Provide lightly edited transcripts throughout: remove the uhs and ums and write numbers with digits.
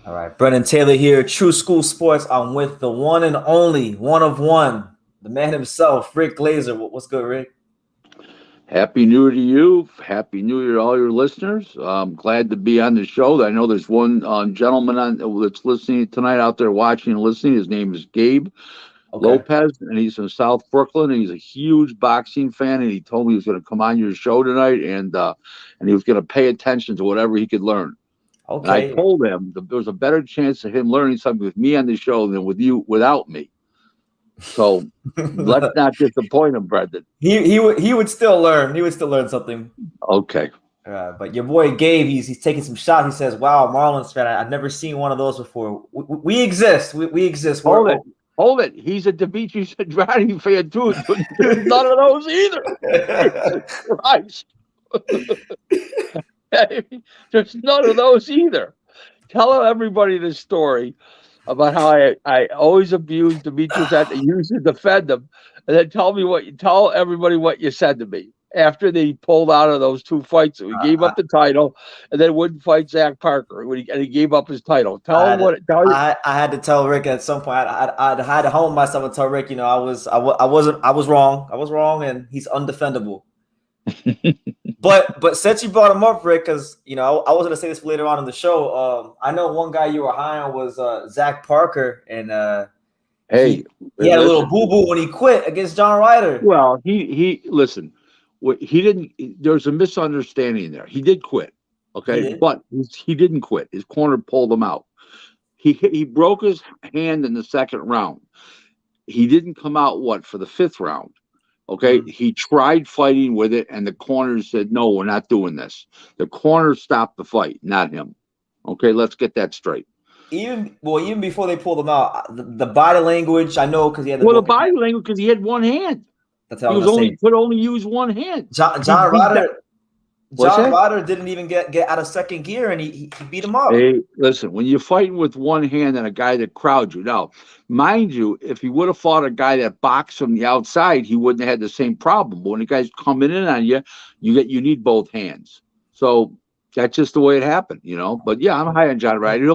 All right, Brennan Taylor here, True School Sports. I'm with the one and only, one of one, the man himself, Rick Glaser. What's good, Rick? Happy New Year to you. Happy New Year to all your listeners. I'm glad to be on the show. I know there's one gentleman that's listening tonight out there watching and listening. His name is Gabe Lopez, and he's from South Brooklyn, and he's a huge boxing fan, and he told me he was going to come on your show tonight, and he was going to pay attention to whatever he could learn. Okay. And I told him that there was a better chance of him learning something with me on the show than with you without me. So let's not disappoint him, Brendan. He would still learn. He would still learn something. Okay. But your boy Gabe, he's taking some shots. He says, "Wow, Marlon's fan. I've never seen one of those before. We exist. We exist." Hold it. He's a Demetrius Andrade fan too. There's none of those either. Christ. There's none of those either. Tell everybody this story about how I always abused Demetrius and used to defend him, and then tell everybody what you said to me after they pulled out of those two fights. He gave up the title, and then wouldn't fight Zach Parker, and he gave up his title. I had to tell Rick at some point. I had to hold myself and tell Rick, I was wrong. I was wrong, and he's undefendable. But since you brought him up, Rick, because I was gonna say this later on in the show. I know one guy you were high on was Zach Parker, and he had a little boo-boo when he quit against John Ryder. Well, he listen. He didn't. There's a misunderstanding there. He did quit, okay, but he didn't quit. His corner pulled him out. He broke his hand in the second round. He didn't come out for the fifth round. Okay, He tried fighting with it, and the corners said, "No, we're not doing this." The corner stopped the fight, not him. Okay, let's get that straight. Even before they pulled him out, the body language, I know, because he had the body language because he had one hand. That's how could only use one hand. John Ryder didn't even get out of second gear, and he beat him up. Hey, listen, when you're fighting with one hand and a guy that crowds you, now, mind you, if he would have fought a guy that boxed from the outside, he wouldn't have had the same problem. But when the guy's coming in on you, you need both hands. So that's just the way it happened, But yeah, I'm high on John Ryder.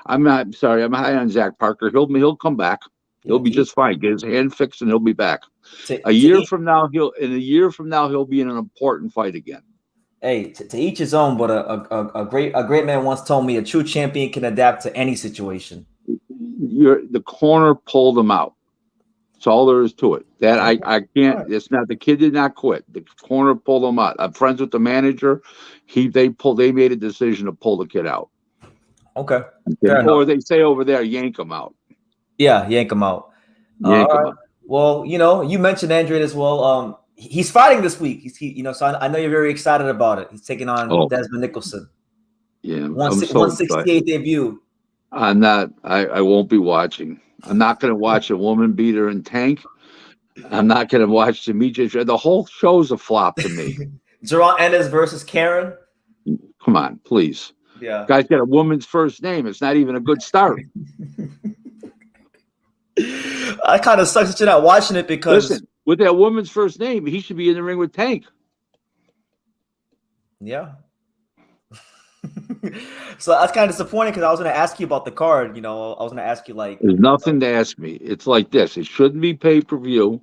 I'm high on Zach Parker. He'll come back. He'll be just fine. Get his hand fixed, and he'll be back. A year from now, he'll be in an important fight again. Hey, to each his own. But a great man once told me a true champion can adapt to any situation. The corner pulled him out. That's all there is to it. That I can't. It's not. The kid did not quit. The corner pulled him out. I'm friends with the manager. They made a decision to pull the kid out. Okay. Or they say over there, yank him out. Yeah, yank him out. Yank him out. Well, you mentioned Andrade as well. He's fighting this week. So I know you're very excited about it. He's taking on Desmond Nicholson. Yeah, 168 debut. I'm not. I won't be watching. I'm not going to watch a woman beater in Tank. I'm not going to watch Demetrius. The whole show's a flop to me. Gervonta Ennis versus Karen. Come on, please. Yeah, guy's got a woman's first name. It's not even a good start. I kind of sucks that you're not watching it because with that woman's first name, he should be in the ring with Tank. Yeah. So that's kind of disappointing because I was going to ask you about the card. I was going to ask you there's nothing to ask me. It's like this. It shouldn't be pay-per-view.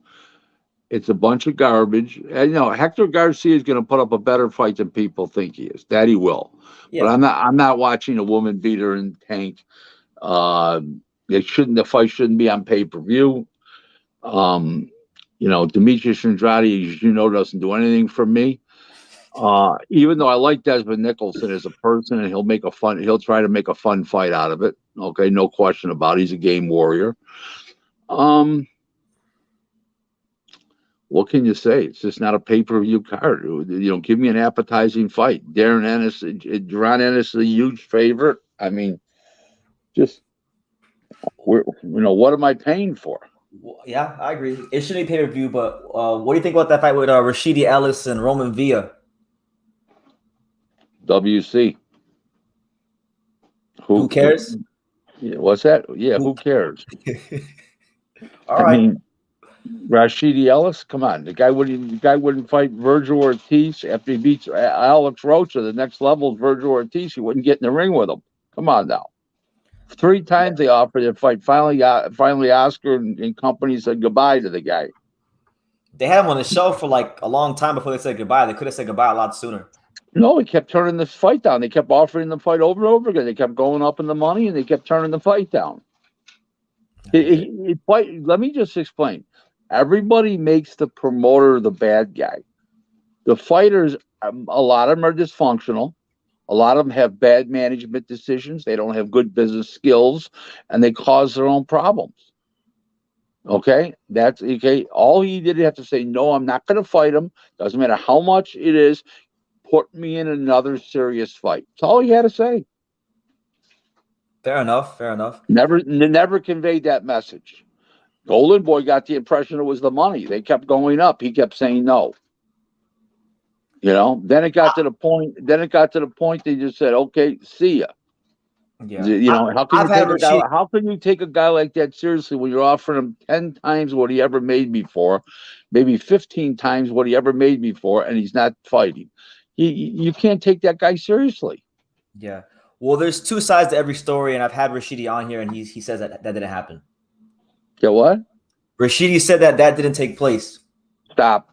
It's a bunch of garbage. And Hector Garcia is going to put up a better fight than people think he is. That he will. Yeah. But I'm not watching a woman beater in Tank. The fight shouldn't be on pay-per-view. Demetrius Andrade, doesn't do anything for me. Even though I like Desmond Nicholson as a person, and he'll try to make a fun fight out of it. Okay, no question about it. He's a game warrior. What can you say? It's just not a pay-per-view card. Give me an appetizing fight. Darren Ennis, Ron Ennis is a huge favorite. I mean, just what am I paying for? Yeah, I agree. It shouldn't be pay-per-view, but what do you think about that fight with Rashidi Ellis and Roman Villa? WC. Who cares? Yeah, what's that? Yeah, who cares? All right. I mean, Rashidi Ellis, come on. The guy wouldn't fight Virgil Ortiz after he beats Alex Rocha. The next level is Virgil Ortiz. He wouldn't get in the ring with him. Come on now. 3 times they offered to fight. Finally, Oscar and company said goodbye to the guy. They had him on the show for like a long time before they said goodbye. They could have said goodbye a lot sooner. No, he kept turning the fight down. They kept offering the fight over and over again. They kept going up in the money, and they kept turning the fight down. Let me just explain. Everybody makes the promoter the bad guy. The fighters, a lot of them are dysfunctional. A lot of them have bad management decisions. They don't have good business skills, and they cause their own problems. Okay, that's okay. All he did have to say, no, I'm not going to fight him. Doesn't matter how much it is. Put me in another serious fight. That's all he had to say. Fair enough. Fair enough. Never conveyed that message. Golden Boy got the impression it was the money. They kept going up. He kept saying no. You know. Then it got to the point. They just said, "Okay, see ya." Yeah. You know, how can you take a guy like that seriously when you're offering him 10 times what he ever made before, maybe 15 times what he ever made before, and he's not fighting? You can't take that guy seriously. Yeah. Well, there's 2 sides to every story, and I've had Rashidi on here, and he says that didn't happen. Yeah, what? Rashidi said that didn't take place. Stop.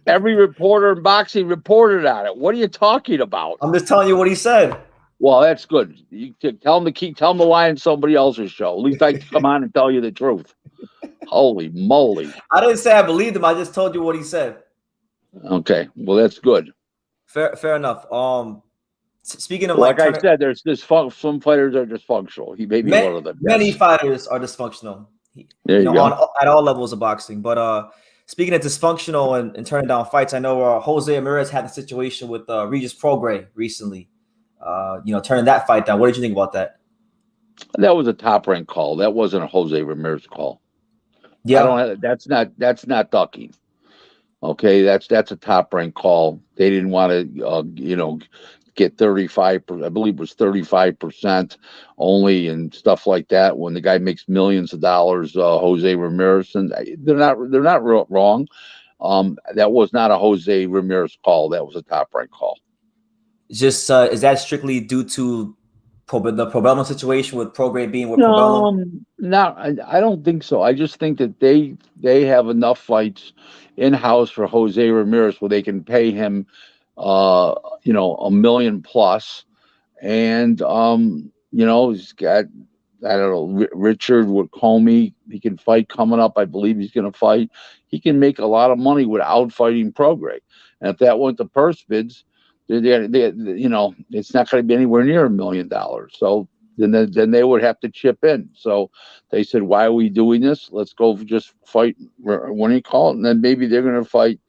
Every reporter in boxing reported on it. What are you talking about? I'm just telling you what he said. Well, that's good. You tell him to lie on somebody else's show. At least I can come on and tell you the truth. Holy moly! I didn't say I believed him. I just told you what he said. Okay, well that's good. Fair enough. Speaking of like I said, there's some fighters are dysfunctional. He may be one of them. Many fighters are dysfunctional. There you go. At all levels of boxing. But speaking of dysfunctional and turning down fights, I know Jose Ramirez had the situation with Regis Prograis recently. Turning that fight down. What did you think about that? That was a top rank call. That wasn't a Jose Ramirez call. Yeah, that's not ducking. Okay, that's a top rank call. They didn't want to, get 35%. I believe it was 35% only and stuff like that. When the guy makes millions of dollars, Jose Ramirez, and they're not wrong. That was not a Jose Ramirez call. That was a top rank call. Just is that strictly due to the Probellum situation with Prograis being with Probellum? No, I don't think so. I just think that they have enough fights in house for Jose Ramirez where they can pay him, $1 million plus, and he's got Richard with Comey. He can fight coming up. I believe he's going to fight. He can make a lot of money without fighting Prograis, and if that went to purse bids, it's not going to be anywhere near $1 million. So then they would have to chip in. So they said, why are we doing this? Let's go just fight. What do you call it? And then maybe they're going to fight,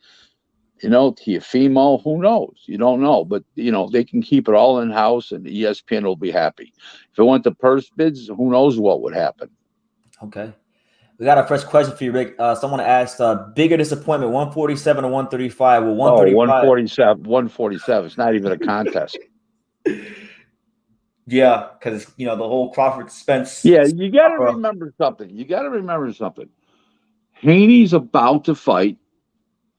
Teofimo. Who knows? You don't know. But, they can keep it all in house and ESPN will be happy. If it went to purse bids, who knows what would happen. Okay. We got our first question for you, Rick. Someone asked, bigger disappointment, 147 or 135? Well, 135. 147. It's not even a contest. Yeah, because, the whole Crawford Spence. Yeah, you got to remember something. Haney's about to fight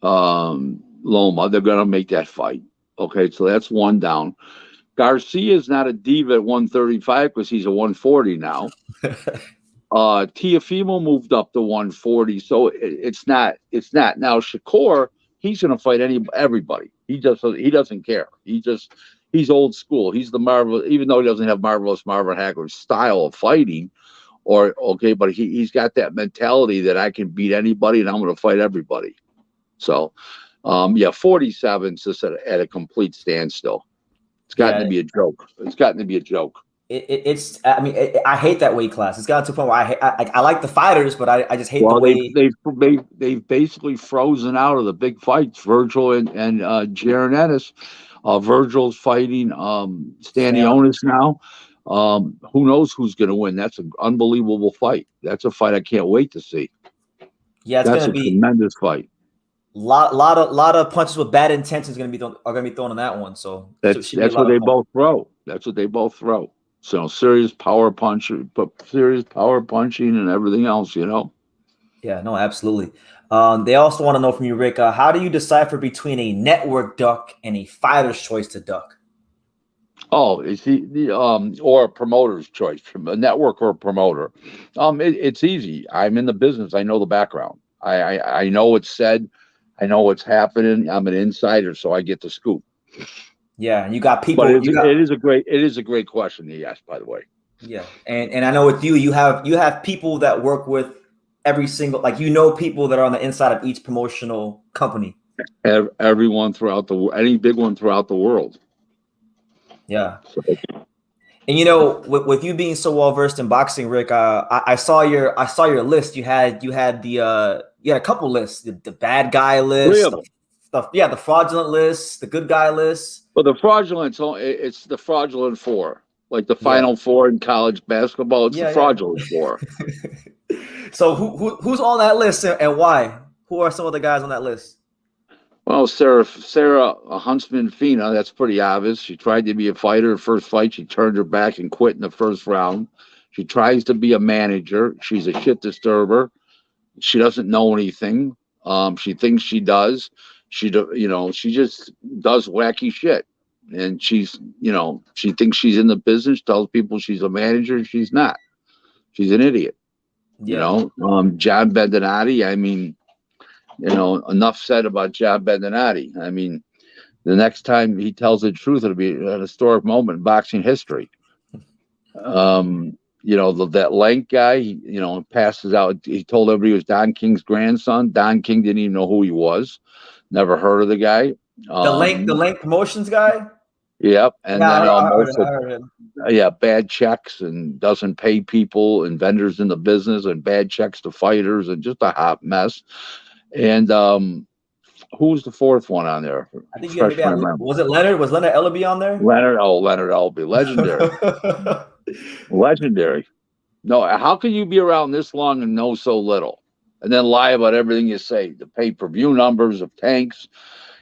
Loma. They're going to make that fight. Okay, so that's one down. Garcia is not a diva at 135 because he's a 140 now. Teofimo moved up to 140, so it's not now. Shakur, he's going to fight everybody. He doesn't care. He's old school. He's the Marvel, even though he doesn't have Marvelous Marvin Hagler's style of fighting, but he's got that mentality that I can beat anybody and I'm going to fight everybody. So, 47's just at a complete standstill. It's gotten to be a joke. I hate that weight class. It's gotten to a point where I like the fighters, but I just hate the way they've basically frozen out of the big fights. Virgil and Jaron Ennis. Virgil's fighting Stanionis now. Who knows who's going to win? That's an unbelievable fight. That's a fight I can't wait to see. Yeah, it's going to be a tremendous fight. Lot of punches with bad intentions are going to be thrown in that one. So that's what they both throw. That's what they both throw. So serious power punching and everything else, Yeah, no, absolutely. They also want to know from you, Rick, how do you decipher between a network duck and a fighter's choice to duck? Oh, is he or a promoter's choice from a network or a promoter? It's easy. I'm in the business. I know the background. I know what's said. I know what's happening. I'm an insider, so I get the scoop. Yeah, you got But people. it is a great question he asked, by the way. Yeah, and I know with you have people that work with every single, like, people that are on the inside of each promotional company. Everyone throughout any big one throughout the world. Yeah. So, and with you being so well versed in boxing, Rick, I saw your list. You had a couple lists: the bad guy list, the fraudulent list, the good guy list. Well, the fraudulent, it's the fraudulent four, like the final four in college basketball. It's the fraudulent four. So who's on that list and why? Who are some of the guys on that list? Well, Sarah Huntsman Fina, that's pretty obvious. She tried to be a fighter. Her first fight, she turned her back and quit in the first round. She tries to be a manager. She's a shit disturber. She doesn't know anything. She thinks she does. She just does wacky shit. And she thinks she's in the business, tells people she's a manager. She's not. She's an idiot. Yeah. John Bendinati, I mean, enough said about John Bendinati. I mean, the next time he tells the truth, it'll be an historic moment in boxing history. That Lank guy, passes out. He told everybody he was Don King's grandson. Don King didn't even know who he was. Never heard of the guy. The Lank Promotions guy? Yep. And then I heard him. Bad checks and doesn't pay people and vendors in the business and bad checks to fighters and just a hot mess. And who's the fourth one on there? I think was it Leonard? Was Leonard Ellaby on there? Leonard Ellaby, legendary. Legendary. No, how can you be around this long and know so little? And then lie about everything you say. The pay-per-view numbers of tanks.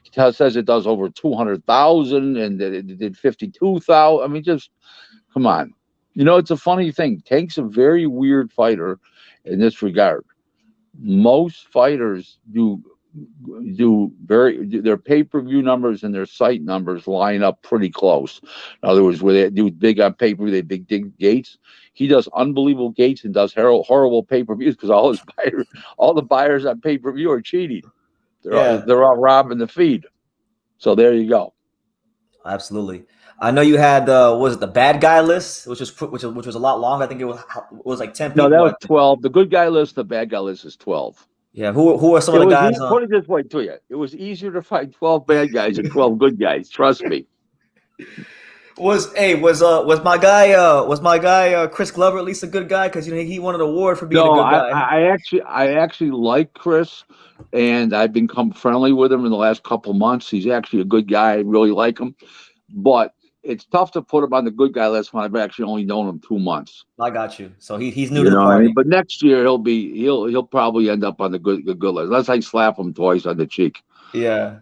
He says it does over 200,000 and it did 52,000. I mean, just come on. It's a funny thing. Tank's a very weird fighter in this regard. Most fighters their pay-per-view numbers and their site numbers line up pretty close. In other words, where they do big on pay-per-view, they big gates. He does unbelievable gates and does horrible pay-per-views because all the buyers on pay-per-view are cheating. They're all robbing the feed. So there you go. Absolutely. I know you had was it the bad guy list, which was a lot longer. I think it was like 10 people. No, that was 12. The good guy list, the bad guy list is 12. Yeah, who are some of the guys? Put it this way to you: it was easier to fight 12 bad guys than 12 good guys. Trust me. Was my guy Chris Glover at least a good guy? Because he won an award for being a good guy. I actually like Chris, and I've become friendly with him in the last couple months. He's actually a good guy. I really like him, but it's tough to put him on the good guy list when I've actually only known him 2 months. I got you. So he's new to the party. But next year he'll probably end up on the good list unless I slap him twice on the cheek. Yeah.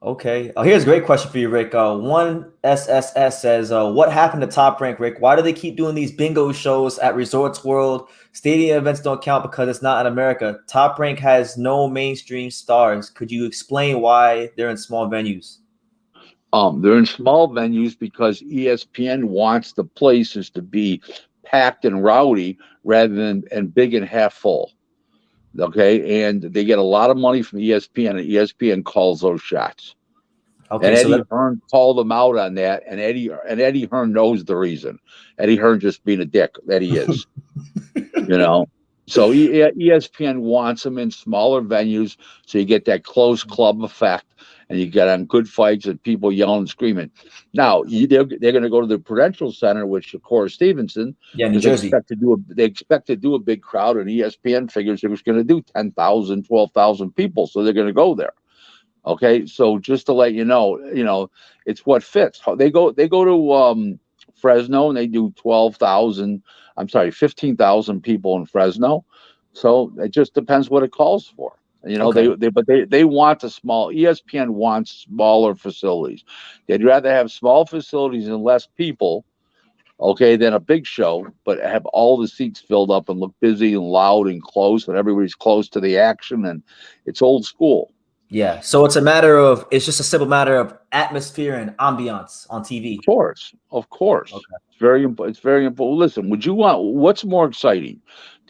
Okay. Oh, here's a great question for you, Rick. One SSS says, what happened to Top Rank, Rick? Why do they keep doing these bingo shows at Resorts World? Stadium events don't count because it's not in America. Top Rank has no mainstream stars. Could you explain why they're in small venues? They're in small venues because ESPN wants the places to be packed and rowdy rather than big and half full. Okay, and they get a lot of money from ESPN, and ESPN calls those shots. Okay, and Eddie Hearn called them out on that, and Eddie Hearn knows the reason. Eddie Hearn just being a dick that he is, So ESPN wants them in smaller venues, so you get that close club effect, and you get on good fights and people yelling and screaming. Now they're going to go to the Prudential Center, which of course Stevenson, New Jersey. They expect to do a big crowd, and ESPN figures it was going to do 10,000, 12,000 people, so they're going to go there. Okay, so just to let you know, it's what fits. They go to Fresno and they do 15,000 people in Fresno. So it just depends what it calls for. They want a small. ESPN wants smaller facilities. They'd rather have small facilities and less people, than a big show, but have all the seats filled up and look busy and loud and close, and everybody's close to the action, and it's old school. Yeah. So it's just a simple matter of atmosphere and ambiance on TV. Of course. Okay. It's very important. Listen, what's more exciting?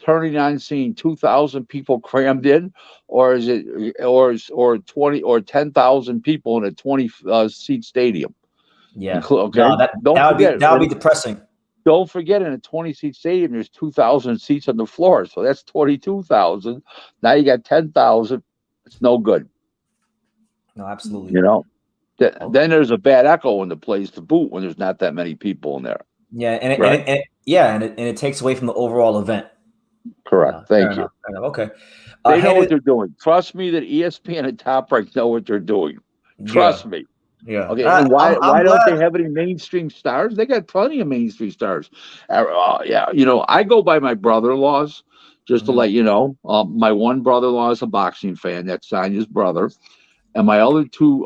Turning on seeing 2,000 people crammed in, or is it or 20 or 10,000 people in a 20 seat stadium? Yeah. Okay. No, that would be depressing. Don't forget, in a 20-seat stadium, there's 2,000 seats on the floor, so that's 22,000. Now you got 10,000. It's no good. No, absolutely. You know, then there's a bad echo in the place to boot when there's not that many people in there. Yeah, and it takes away from the overall event. Correct. Thank you. Okay. They know what they're doing. Trust me that ESPN and Top Rank know what they're doing. Trust me. Yeah. Okay. And why don't they have any mainstream stars? They got plenty of mainstream stars. Yeah. I go by my brother-in-laws, just to let you know. My one brother-in-law is a boxing fan. That's Sonia's brother. And my other two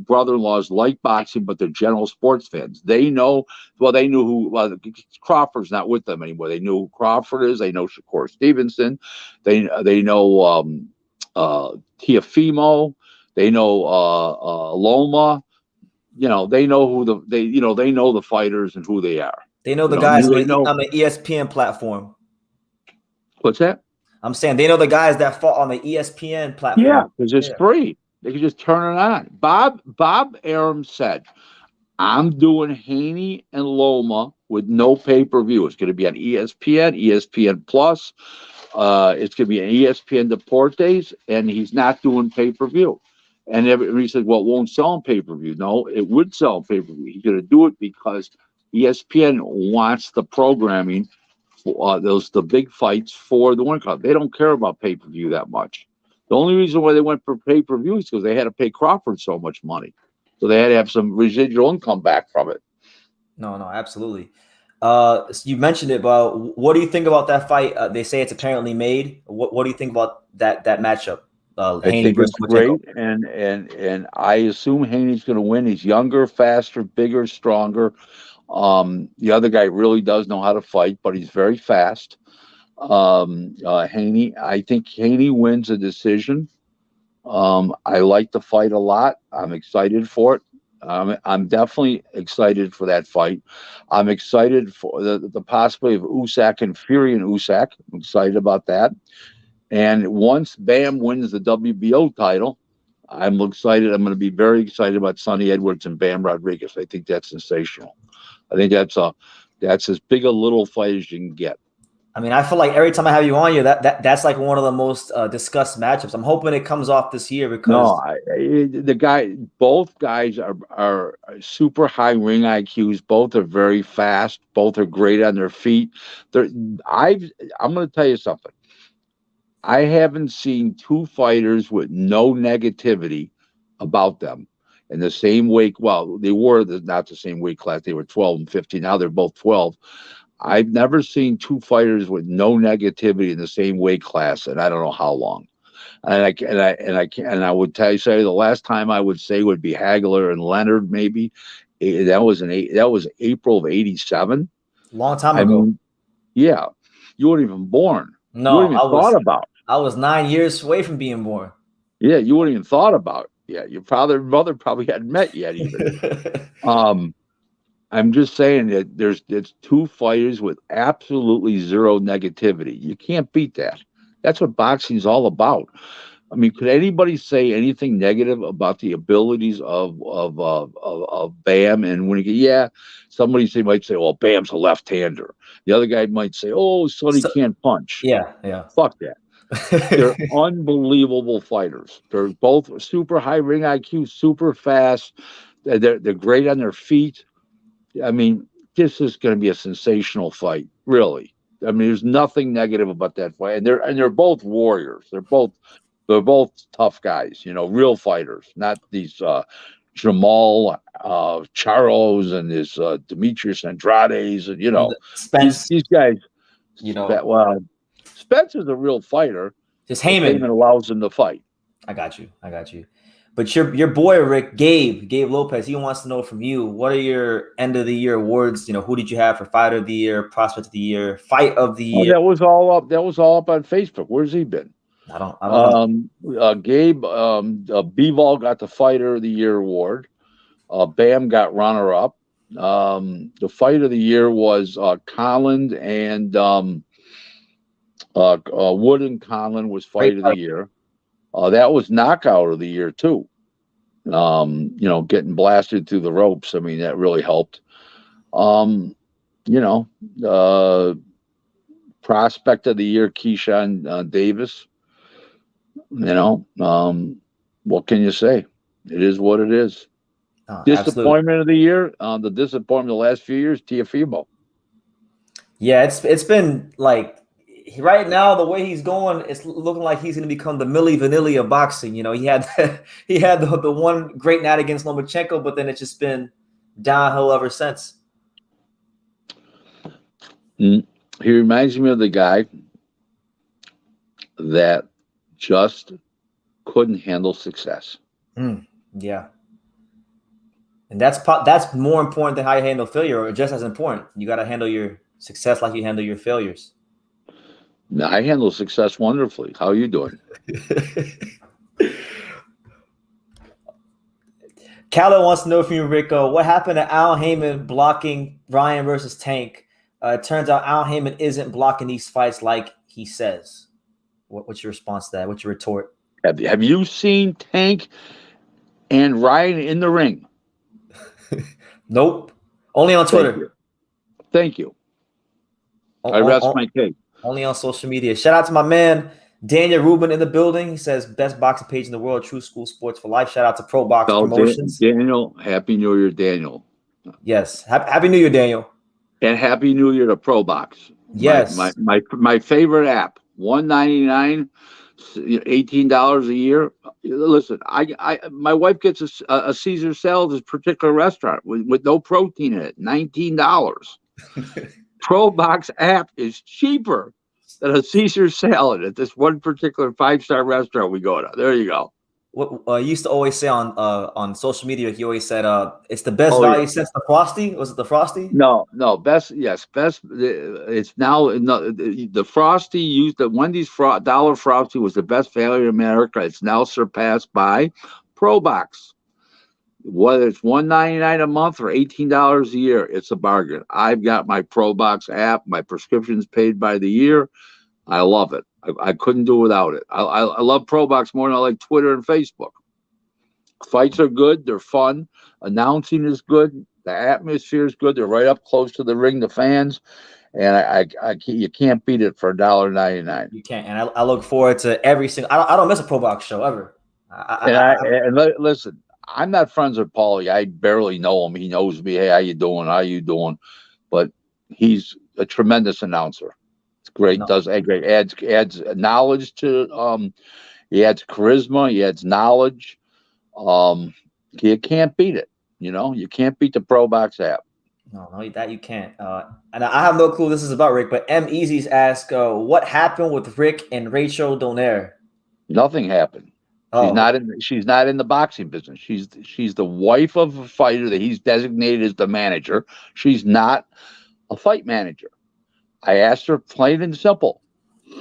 brother-in-laws like boxing, but they're general sports fans. They know, they knew who, Crawford's not with them anymore. They knew who Crawford is. They know Shakur Stevenson. They know Teofimo. They know Loma. They know they know the fighters and who they are. They know the guys on the ESPN platform. What's that? I'm saying they know the guys that fought on the ESPN platform. Yeah, because it's free. They can just turn it on. Bob Arum said, I'm doing Haney and Loma with no pay-per-view. It's going to be on ESPN, ESPN Plus. It's going to be on ESPN Deportes, and he's not doing pay-per-view. And everybody said, well, it won't sell on pay-per-view. No, it would sell on pay-per-view. He's going to do it because ESPN wants the programming for the big fights for the one card. They don't care about pay-per-view that much. The only reason why they went for pay-per-view is because they had to pay Crawford so much money. So they had to have some residual income back from it. No, absolutely. So you mentioned it, but what do you think about that fight? They say it's apparently made. What do you think about that matchup? I think it's great, and I assume Haney's going to win. He's younger, faster, bigger, stronger. The other guy really does know how to fight, but he's very fast. Haney, I think Haney wins a decision. I like the fight a lot. I'm excited for it. I'm definitely excited for that fight. I'm excited for the possibility of Usyk and Fury and Usyk. I'm excited about that. And once Bam wins the WBO title, I'm excited. I'm going to be very excited about Sonny Edwards and Bam Rodriguez. I think that's sensational. I think that's as big a little fight as you can get. I mean, I feel like every time I have you on here, that's like one of the most discussed matchups. I'm hoping it comes off this year because both guys are super high ring IQs. Both are very fast. Both are great on their feet. I'm going to tell you something. I haven't seen two fighters with no negativity about them in the same weight. Well, they were not the same weight class. They were 12 and 15. Now they're both 12. I've never seen two fighters with no negativity in the same weight class, and I don't know how long. And I would say the last time I would say would be Hagler and Leonard, maybe. That was April of '87. Long time ago. Yeah, you weren't even born. No, you weren't even thought about. I was 9 years away from being born. Yeah, you wouldn't even thought about. Yeah, your father and mother probably hadn't met yet even. I'm just saying that it's two fighters with absolutely zero negativity. You can't beat that. That's what boxing's all about. I mean, could anybody say anything negative about the abilities of Bam? And when somebody might say, well, Bam's a left-hander. The other guy might say, oh, Sonny can't punch. Yeah. Fuck that. They're unbelievable fighters. They're both super high ring IQ, super fast. They're great on their feet. I mean, this is going to be a sensational fight, really. I mean, there's nothing negative about that fight, and they're both warriors. They're both tough guys, real fighters, not these Jamel Charlos and his Demetrius Andrades, and Spence. These guys. Spencer's a real fighter. Just Haymon allows him to fight. I got you. But your boy Rick, Gabe Lopez, he wants to know from you, what are your end of the year awards? Who did you have for Fighter of the Year, Prospect of the Year, Fight of the Year? That was all up. That was all up on Facebook. Where's he been? I don't know. Gabe, Bivol got the Fighter of the Year award. Bam got runner-up. The Fight of the Year was Conlon and Wood and Conlon was Fight of the Year. That was Knockout of the Year too. Getting blasted through the ropes. I mean, that really helped. Prospect of the Year, Keyshawn Davis. What can you say? It is what it is. Disappointment of the year, the disappointment of the last few years, Teofimo. Yeah, it's been like right now the way he's going, it's looking like he's going to become the Milli Vanilli of boxing. He had the one great night against Lomachenko, but then it's just been downhill ever since. He reminds me of the guy that just couldn't handle success. Yeah. And that's more important than how you handle failure, or just as important. You got to handle your success like you handle your failures. Now, I handle success wonderfully. How are you doing? Callow wants to know from you, Rico, what happened to Al Haymon blocking Ryan versus Tank? It turns out Al Haymon isn't blocking these fights like he says. What's your response to that? What's your retort? Have you seen Tank and Ryan in the ring? Nope. Only on Twitter. Thank you. I rest my case. Only on social media. Shout out to my man, Daniel Rubin in the building. He says, best boxing page in the world, True School Sports for Life. Shout out to ProBox Promotions. Daniel, Happy New Year, Daniel. Yes. Happy New Year, Daniel. And Happy New Year to ProBox. Yes. My favorite app, $1.99, $18 a year. Listen, my wife gets a Caesar salad at this particular restaurant with no protein in it, $19. ProBox app is cheaper than a Caesar salad at this one particular 5-star restaurant we go to. There you go. What you used to always say on social media, he always said it's the best value since the Frosty. Was it the Frosty? No, best. It's now the Frosty used the Wendy's dollar Frosty was the best value in America. It's now surpassed by ProBox. Whether it's $1.99 a month or $18 a year, it's a bargain. I've got my ProBox app. My prescription's paid by the year. I love it. I couldn't do without it. I love ProBox more than I like Twitter and Facebook. Fights are good. They're fun. Announcing is good. The atmosphere is good. They're right up close to the ring, the fans. And you can't beat it for $1.99. You can't. And I look forward to every single. I don't miss a ProBox show ever. Listen, I'm not friends with Paulie. I barely know him. He knows me. Hey, how you doing? How you doing? But he's a tremendous announcer. It's great. No. Does great. Adds knowledge to. He adds charisma. He adds knowledge. You can't beat it. You can't beat the ProBox app. No, that you can't. And I have no clue this is about, Rick, but M Easy's asked, what happened with Rick and Rachel Donaire? Nothing happened. She's not in the boxing business. She's the wife of a fighter that he's designated as the manager. She's not a fight manager. I asked her plain and simple,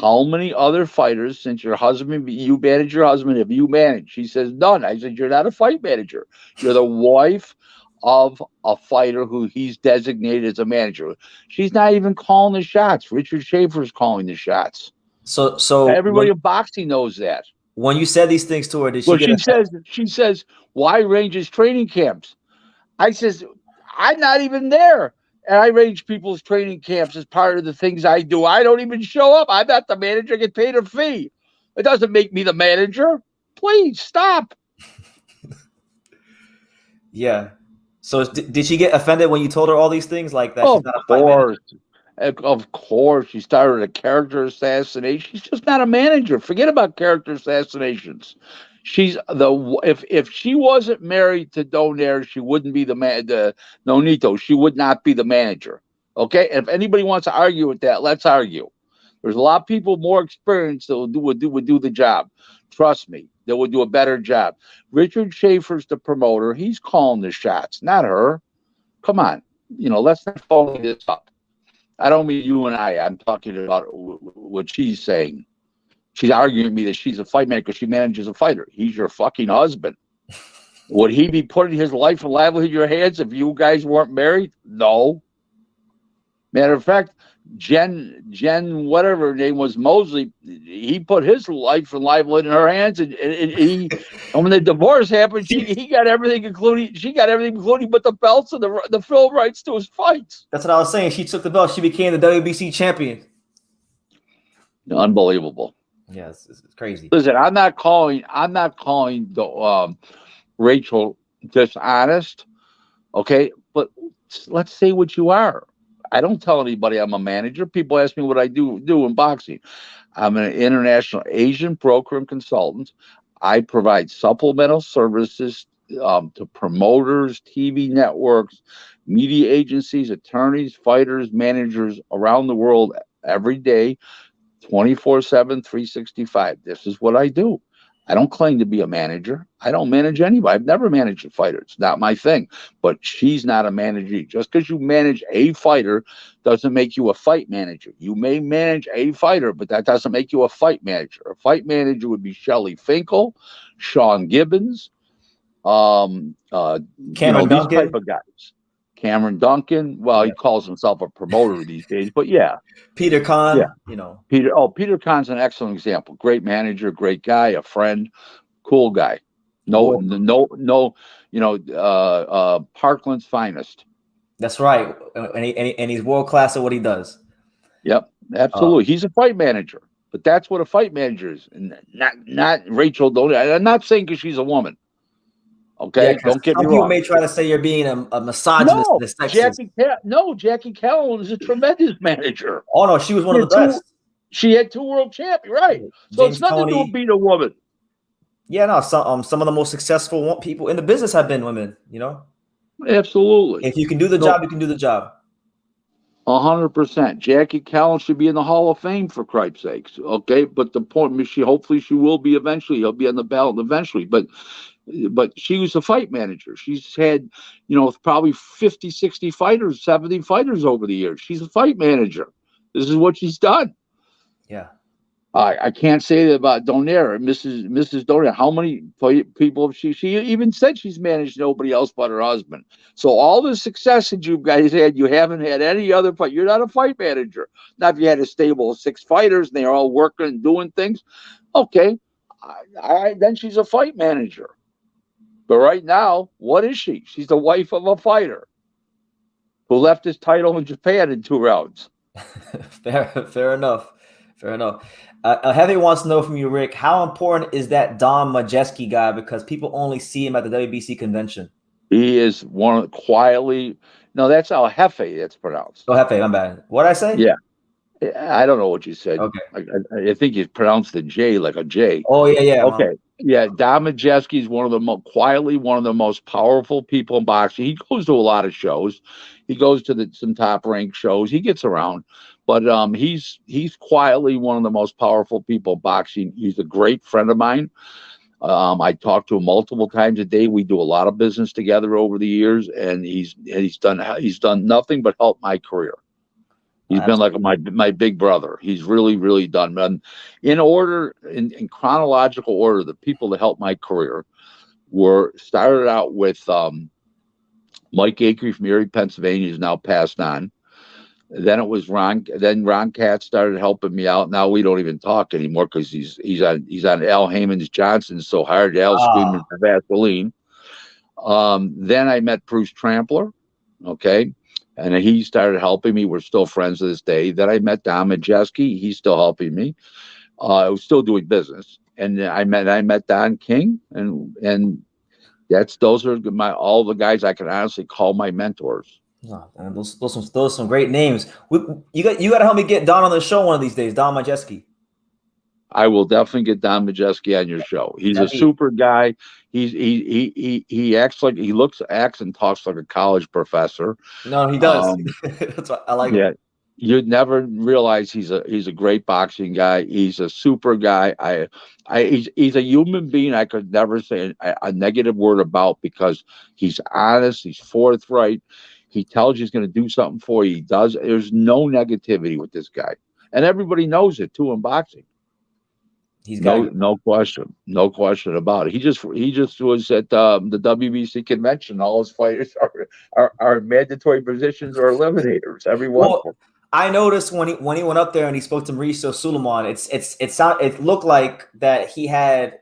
how many other fighters since you manage your husband, have you managed? She says none. I said, you're not a fight manager. You're the wife of a fighter who he's designated as a manager. She's not even calling the shots. Richard Schaefer's calling the shots. So everybody in boxing knows that. When you said these things to her, did she she says, why arranges training camps? I says, I'm not even there. And I arrange people's training camps as part of the things I do. I don't even show up. I'm not the manager. I get paid a fee. It doesn't make me the manager. Please stop. Yeah. So did she get offended when you told her all these things like that? Of course. Of course. She started a character assassination. She's just not a manager. Forget about character assassinations. She's if she wasn't married to Donaire, she wouldn't be the Nonito. She would not be the manager. Okay, and if anybody wants to argue with that, let's argue. There's a lot of people more experienced that would do the job. Trust me, they would do a better job. Richard Schaefer's the promoter. He's calling the shots, not her. Come on, let's not follow this up. I don't mean you and I. I'm talking about what she's saying. She's arguing with me that she's a fight man because she manages a fighter. He's your fucking husband. Would he be putting his life and livelihood in your hands if you guys weren't married? No. Matter of fact, Jen, whatever her name was, Mosley, he put his life and livelihood in her hands, and when the divorce happened, she got everything, including but the belts and the film rights to his fights. That's what I was saying. She took the belt. She became the WBC champion. Unbelievable. Yeah, it's crazy. Listen, I'm not calling the Rachel dishonest, okay? But let's say what you are. I don't tell anybody I'm a manager. People ask me what I do in boxing. I'm an international Asian broker and consultant. I provide supplemental services to promoters, TV networks, media agencies, attorneys, fighters, managers around the world every day, 24/7, 365. This is what I do. I don't claim to be a manager. I don't manage anybody. I've never managed a fighter. It's not my thing. But she's not a manager. Just because you manage a fighter doesn't make you a fight manager. You may manage a fighter, but that doesn't make you a fight manager. A fight manager would be Shelley Finkel, Sean Gibbons, Cameron these Duncan. type of guys. Cameron Duncan. Well, he calls himself a promoter these days, but yeah. Peter Kahn. Yeah. Peter Kahn's an excellent example. Great manager, great guy, a friend, cool guy. Parkland's finest. That's right. And he's world class at what he does. Yep, absolutely. He's a fight manager, but that's what a fight manager is, and not Rachel Donaire. I'm not saying because she's a woman. Okay, don't get me wrong. People may try to say you're being a misogynist. Jackie Callan is a tremendous manager. Oh no, she was one of the best. She had 2 world champions, right? So it's nothing to do with being a woman. Yeah, no. Some of the most successful people in the business have been women. Absolutely. If you can do the job, you can do the job. 100%. Jackie Callan should be in the Hall of Fame for Christ's sakes. Okay, but the point is, hopefully she will be eventually. He'll be on the ballot eventually, but she was a fight manager. She's had, probably 50, 60 fighters, 70 fighters over the years. She's a fight manager. This is what she's done. Yeah. I can't say that about Donaire, Mrs. Donaire. How many people she even said she's managed nobody else but her husband. So all the success that you guys had, you haven't had any other fight. You're not a fight manager. Now, if you had a stable of 6 fighters and they're all working and doing things, okay, then she's a fight manager. But right now, what is she? She's the wife of a fighter who left his title in Japan in 2 rounds. Fair enough. Heavy wants to know from you, Rick, how important is that Don Majeski guy? Because people only see him at the WBC convention. He is one of quietly. No, that's how Hefe that's pronounced. Oh, Hefe, my bad. What did I say? Yeah. I don't know what you said. Okay. I think you pronounced the J like a J. Oh, yeah. Okay. Yeah, Don Majeski is one of the most powerful people in boxing. He goes to a lot of shows. He goes to some top ranked shows. He gets around, but he's quietly one of the most powerful people in boxing. He's a great friend of mine. I talk to him multiple times a day. We do a lot of business together over the years, and he's done nothing but help my career. He's been like my big brother. He's really, really done. And in chronological order, the people that helped my career started out with Mike Acree from Erie, Pennsylvania, who's now passed on. Then it was Ron. Then Ron Katz started helping me out. Now we don't even talk anymore because he's on Al Heyman's Johnson so hard. Al's screaming for Vaseline. Then I met Bruce Trampler. Okay. And he started helping me. We're still friends to this day. Then I met Don Majeski. He's still helping me. I was still doing business. And I met Don King. And those are all the guys I can honestly call my mentors. Oh, and those are some great names. You got to help me get Don on the show one of these days. Don Majeski. I will definitely get Don Majeski on your show. He's a super guy. He acts and talks like a college professor. No, he does. That's what I like. Yeah, you'd never realize he's a great boxing guy. He's a super guy. He's a human being I could never say a negative word about because he's honest. He's forthright. He tells you he's going to do something for you. He does. There's no negativity with this guy, and everybody knows it too in boxing. No question about it. He just was at the WBC convention. All his fighters are mandatory positions or eliminators. Every one of them. I noticed when he went up there and he spoke to Mauricio Sulaiman, it looked like that he had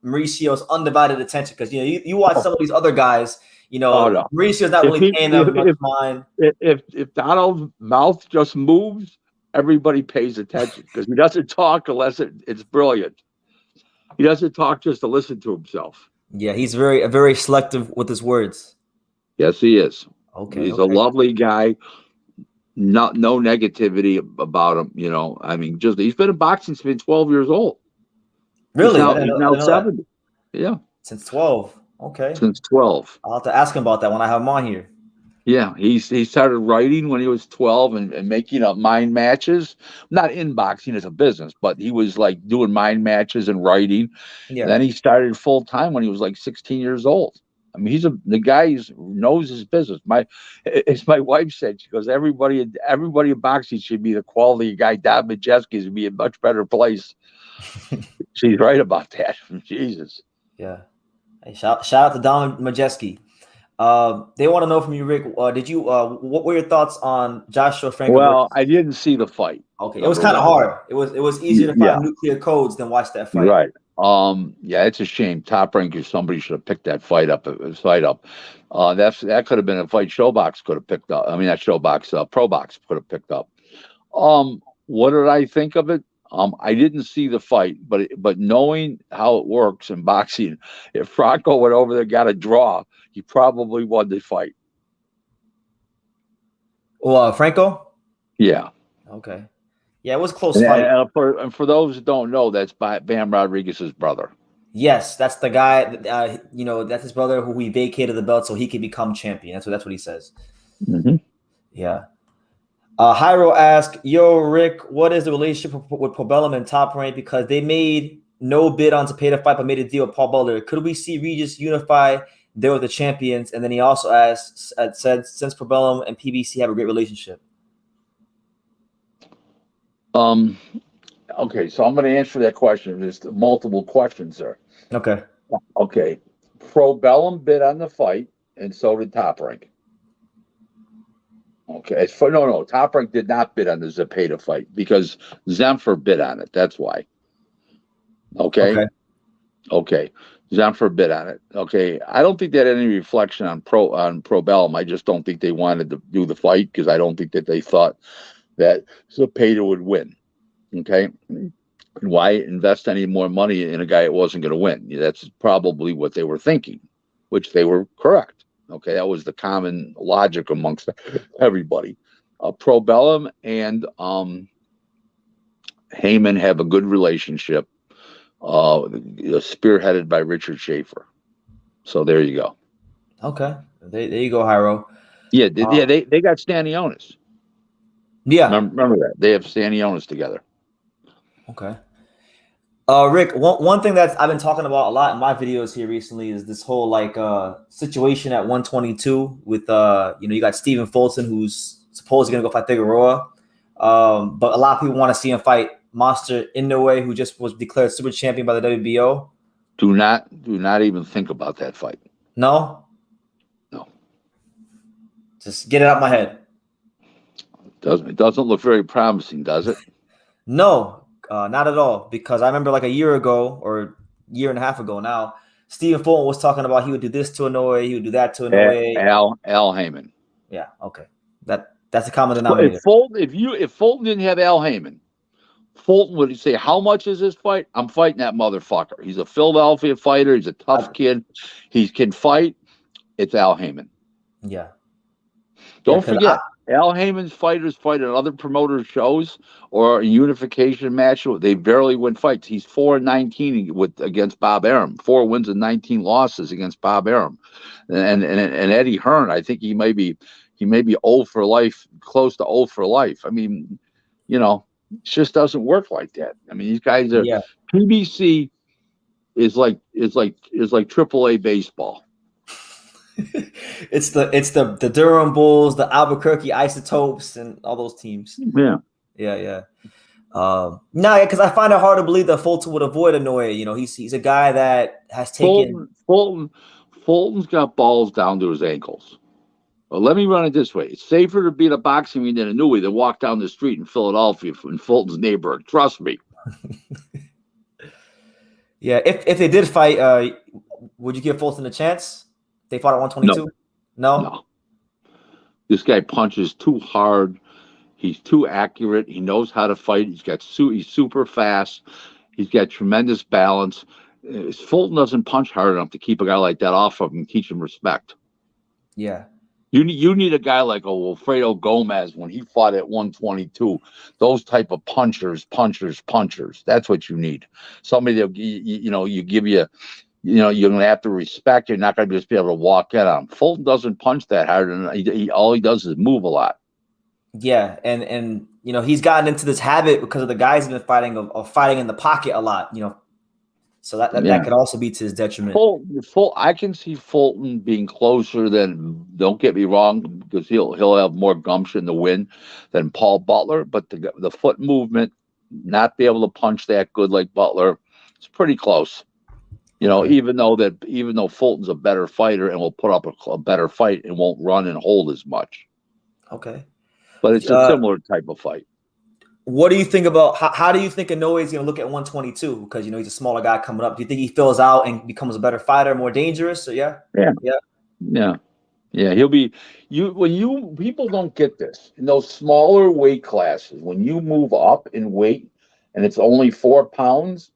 Mauricio's undivided attention, because you watch some of these other guys, Mauricio's not really paying them much mind. If Donald's mouth just moves, everybody pays attention, because he doesn't talk unless it's brilliant. He doesn't talk just to listen to himself. Yeah, he's very selective with his words. Yes, he is. Okay, he's a lovely guy. No negativity about him. I mean, he's been in boxing since he's 12 years old. Really? He's now 70. Yeah. Since 12. Okay. Since 12. I'll have to ask him about that when I have him on here. Yeah, he started writing when he was 12 and making up mind matches. Not in boxing as a business, but he was like doing mind matches and writing. Yeah. Then he started full time when he was like 16 years old. I mean, the guy knows his business. As my wife said, she goes, everybody in boxing should be the quality guy. Don Majeski would be in a much better place. She's right about that. Jesus. Yeah. Hey, shout out to Don Majeski. They want to know from you, Rick. What were your thoughts on Joshua Franco? Well, I didn't see the fight. Okay, it was kind of hard. It was easier to find nuclear codes than watch that fight. Right. Yeah, it's a shame. Top Rank, somebody should have picked that fight up. That could have been a fight Showbox could have picked up. I mean, not Showbox, ProBox could have picked up. What did I think of it? I didn't see the fight, but knowing how it works in boxing, if Franco went over there, got a draw, he probably won the fight. Well, Franco? Yeah. Okay. Yeah, it was a close fight. And for those that don't know, that's Bam Rodriguez's brother. Yes, that's the guy. That's his brother who we vacated the belt so he could become champion. That's what he says. Mm-hmm. Yeah. Hyro asked, "Yo, Rick, what is the relationship with Probellum and Top Rank? Because they made no bid on Zepeda fight, but made a deal with Paul Butler. Could we see Regis unify there with the champions?" And then he also said, since Probellum and PBC have a great relationship. Okay, so I'm going to answer that question. There's multiple questions there. Okay. Probellum bid on the fight, and so did Top Rank. Okay, no, Top Rank did not bid on the Zepeda fight because Zempher bid on it. That's why. Okay. Zempher bid on it. Okay, I don't think that had any reflection on Probellum. I just don't think they wanted to do the fight because I don't think that they thought that Zepeda would win. Okay, and why invest any more money in a guy that wasn't going to win? That's probably what they were thinking, which they were correct. Okay, that was the common logic amongst everybody. Probellum and Haymon have a good relationship, spearheaded by Richard Schaefer. So there you go. Okay, there you go, Hyro. Yeah, they got Stanionis. Yeah, remember that they have Stanionis together. Okay. Rick, one thing that I've been talking about a lot in my videos here recently is this whole situation at 122 with you got Stephen Fulton, who's supposedly gonna go fight Figueroa, but a lot of people want to see him fight Monster Inoue, who just was declared super champion by the WBO. Do not even think about that fight. No. Just get it out of my head. It doesn't look very promising, does it? No. Not at all, because I remember like a year ago or year and a half ago now, Stephen Fulton was talking about he would do this to Inoue, he would do that to Inoue. Al Haymon. Yeah, okay. That's a common denominator. If Fulton didn't have Al Haymon, Fulton would say, "How much is this fight? I'm fighting that motherfucker. He's a Philadelphia fighter. He's a tough kid. He can fight. It's Al Haymon." Yeah. Don't forget. Al Haymon's fighters fight at other promoters' shows or a unification match. They barely win fights. He's 4-19 against Bob Arum. 4 wins and 19 losses against Bob Arum. And Eddie Hearn, I think he may be 0 for life, close to 0 for life. I mean, it just doesn't work like that. I mean, these guys are PBC is like AAA baseball. It's the Durham Bulls, the Albuquerque Isotopes, and all those teams. Yeah. No, because I find it hard to believe that Fulton would avoid Inoue. You know, he's a guy that has taken Fulton's got balls down to his ankles. Well, let me run it this way. It's safer to be in a boxing ring than Inoue than walk down the street in Philadelphia in Fulton's neighborhood. Trust me. Yeah, if they did fight, would you give Fulton a chance? They fought at 122? No. This guy punches too hard. He's too accurate. He knows how to fight. He's super fast. He's got tremendous balance. Fulton doesn't punch hard enough to keep a guy like that off of him and teach him respect. Yeah. You need a guy like Alfredo Gomez when he fought at 122. Those type of punchers. That's what you need. Somebody that you're going to have to respect. You're not going to just be able to walk in on him. Fulton doesn't punch that hard, and all he does is move a lot. Yeah, and he's gotten into this habit because of the guys he's been fighting of fighting in the pocket a lot. So that could also be to his detriment. I can see Fulton being closer than, don't get me wrong, because he'll have more gumption to win than Paul Butler, but the foot movement, not be able to punch that good like Butler, it's pretty close. Even though Fulton's a better fighter and will put up a better fight and won't run and hold as much. Okay. But it's a similar type of fight. What do you think about how do you think Inoue is going to look at 122? Because he's a smaller guy coming up. Do you think he fills out and becomes a better fighter, more dangerous? So yeah. He'll be people don't get this in those smaller weight classes. When you move up in weight and it's only 4 pounds,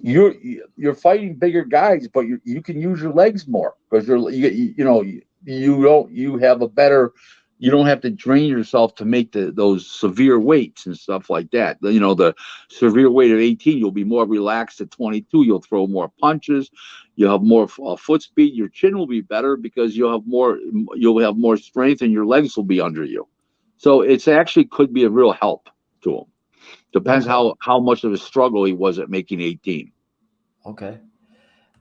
you're fighting bigger guys, but you can use your legs more because you don't have to drain yourself to make those severe weights and stuff like that. The severe weight of 18, you'll be more relaxed at 22. You'll throw more punches. You'll have more foot speed. Your chin will be better because you'll have more strength and your legs will be under you. So it's actually could be a real help to him. Depends how much of a struggle he was at making 18. Okay.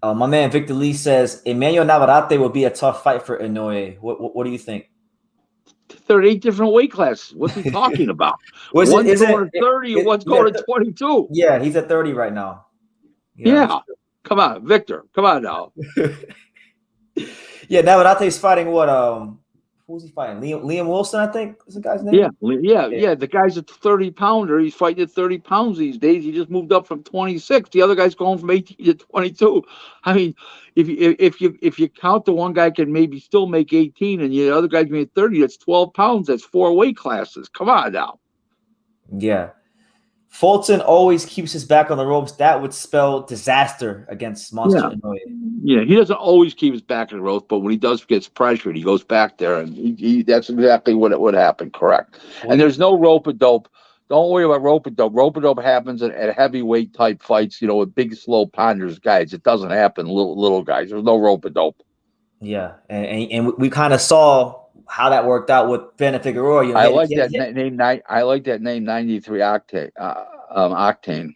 My man Victor Lee says Emmanuel Navarrete will be a tough fight for Inoue. What do you think? 38 different weight classes. What's he talking about? One's going to 30 and one's going to 22. Yeah, he's at 30 right now. Yeah. Come on, Victor. Come on now. Yeah, Navarrete's fighting what? Who's he fighting? Liam Wilson, I think is the guy's name. Yeah. The guy's a 30-pounder. He's fighting at 30 pounds these days. He just moved up from 26. The other guy's going from 18 to 22. I mean, if you count, the one guy can maybe still make 18, and the other guy's making 30. That's 12 pounds. That's 4 weight classes. Come on now. Yeah. Fulton always keeps his back on the ropes. That would spell disaster against Monster Inoue. Yeah, he doesn't always keep his back on the ropes, but when he does gets pressured, he goes back there, and that's exactly what it would happen. Correct. And there's no rope-a-dope. Don't worry about rope-a-dope. Rope-a-dope happens at heavyweight type fights, with big, slow, ponderous guys. It doesn't happen little guys. There's no rope-a-dope. Yeah, and we kind of saw how that worked out with Brandon Figueroa. I like that name. I like that name, 93 Octane.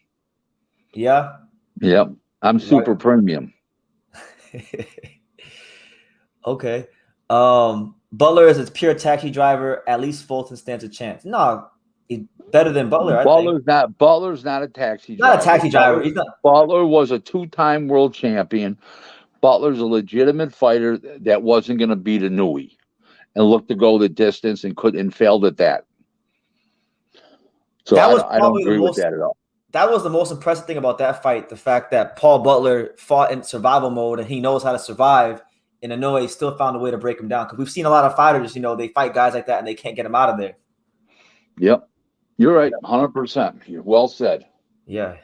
Yeah. Yep. I'm super premium. Okay. Butler is a pure taxi driver. At least Fulton stands a chance. No, he's better than Butler. Butler's not a taxi driver. Not a taxi driver. He's not. Butler was a 2-time world champion. Butler's a legitimate fighter that wasn't going to beat Inoue and looked to go the distance and failed at that. So I don't agree with that at all. That was the most impressive thing about that fight, the fact that Paul Butler fought in survival mode and he knows how to survive, and Inoue still found a way to break him down. Because we've seen a lot of fighters, they fight guys like that and they can't get him out of there. Yep. You're right, 100%. You're well said. Yeah.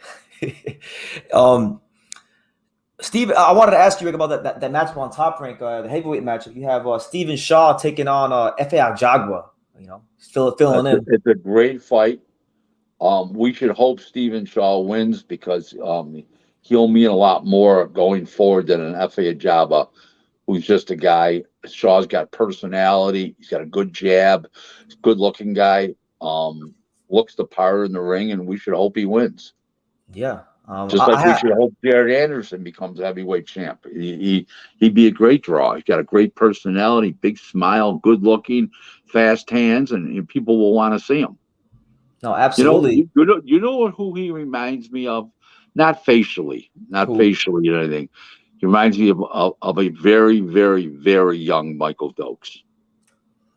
Steve, I wanted to ask you about that match on Top Rank, the heavyweight matchup. You have Steven Shaw taking on F.A. Jagua. Filling in. It's a great fight. We should hope Steven Shaw wins because he'll mean a lot more going forward than an F.A. Jagua, who's just a guy. Shaw's got personality. He's got a good jab. He's a good-looking guy. Looks the part in the ring, and we should hope he wins. Yeah. We should hope Jared Anderson becomes heavyweight champ. He'd be a great draw. He's got a great personality, big smile, good looking, fast hands, and people will want to see him. No, absolutely. You know who he reminds me of? Not facially, not Who? facially or anything. He reminds me of a very, very, very young Michael Dokes.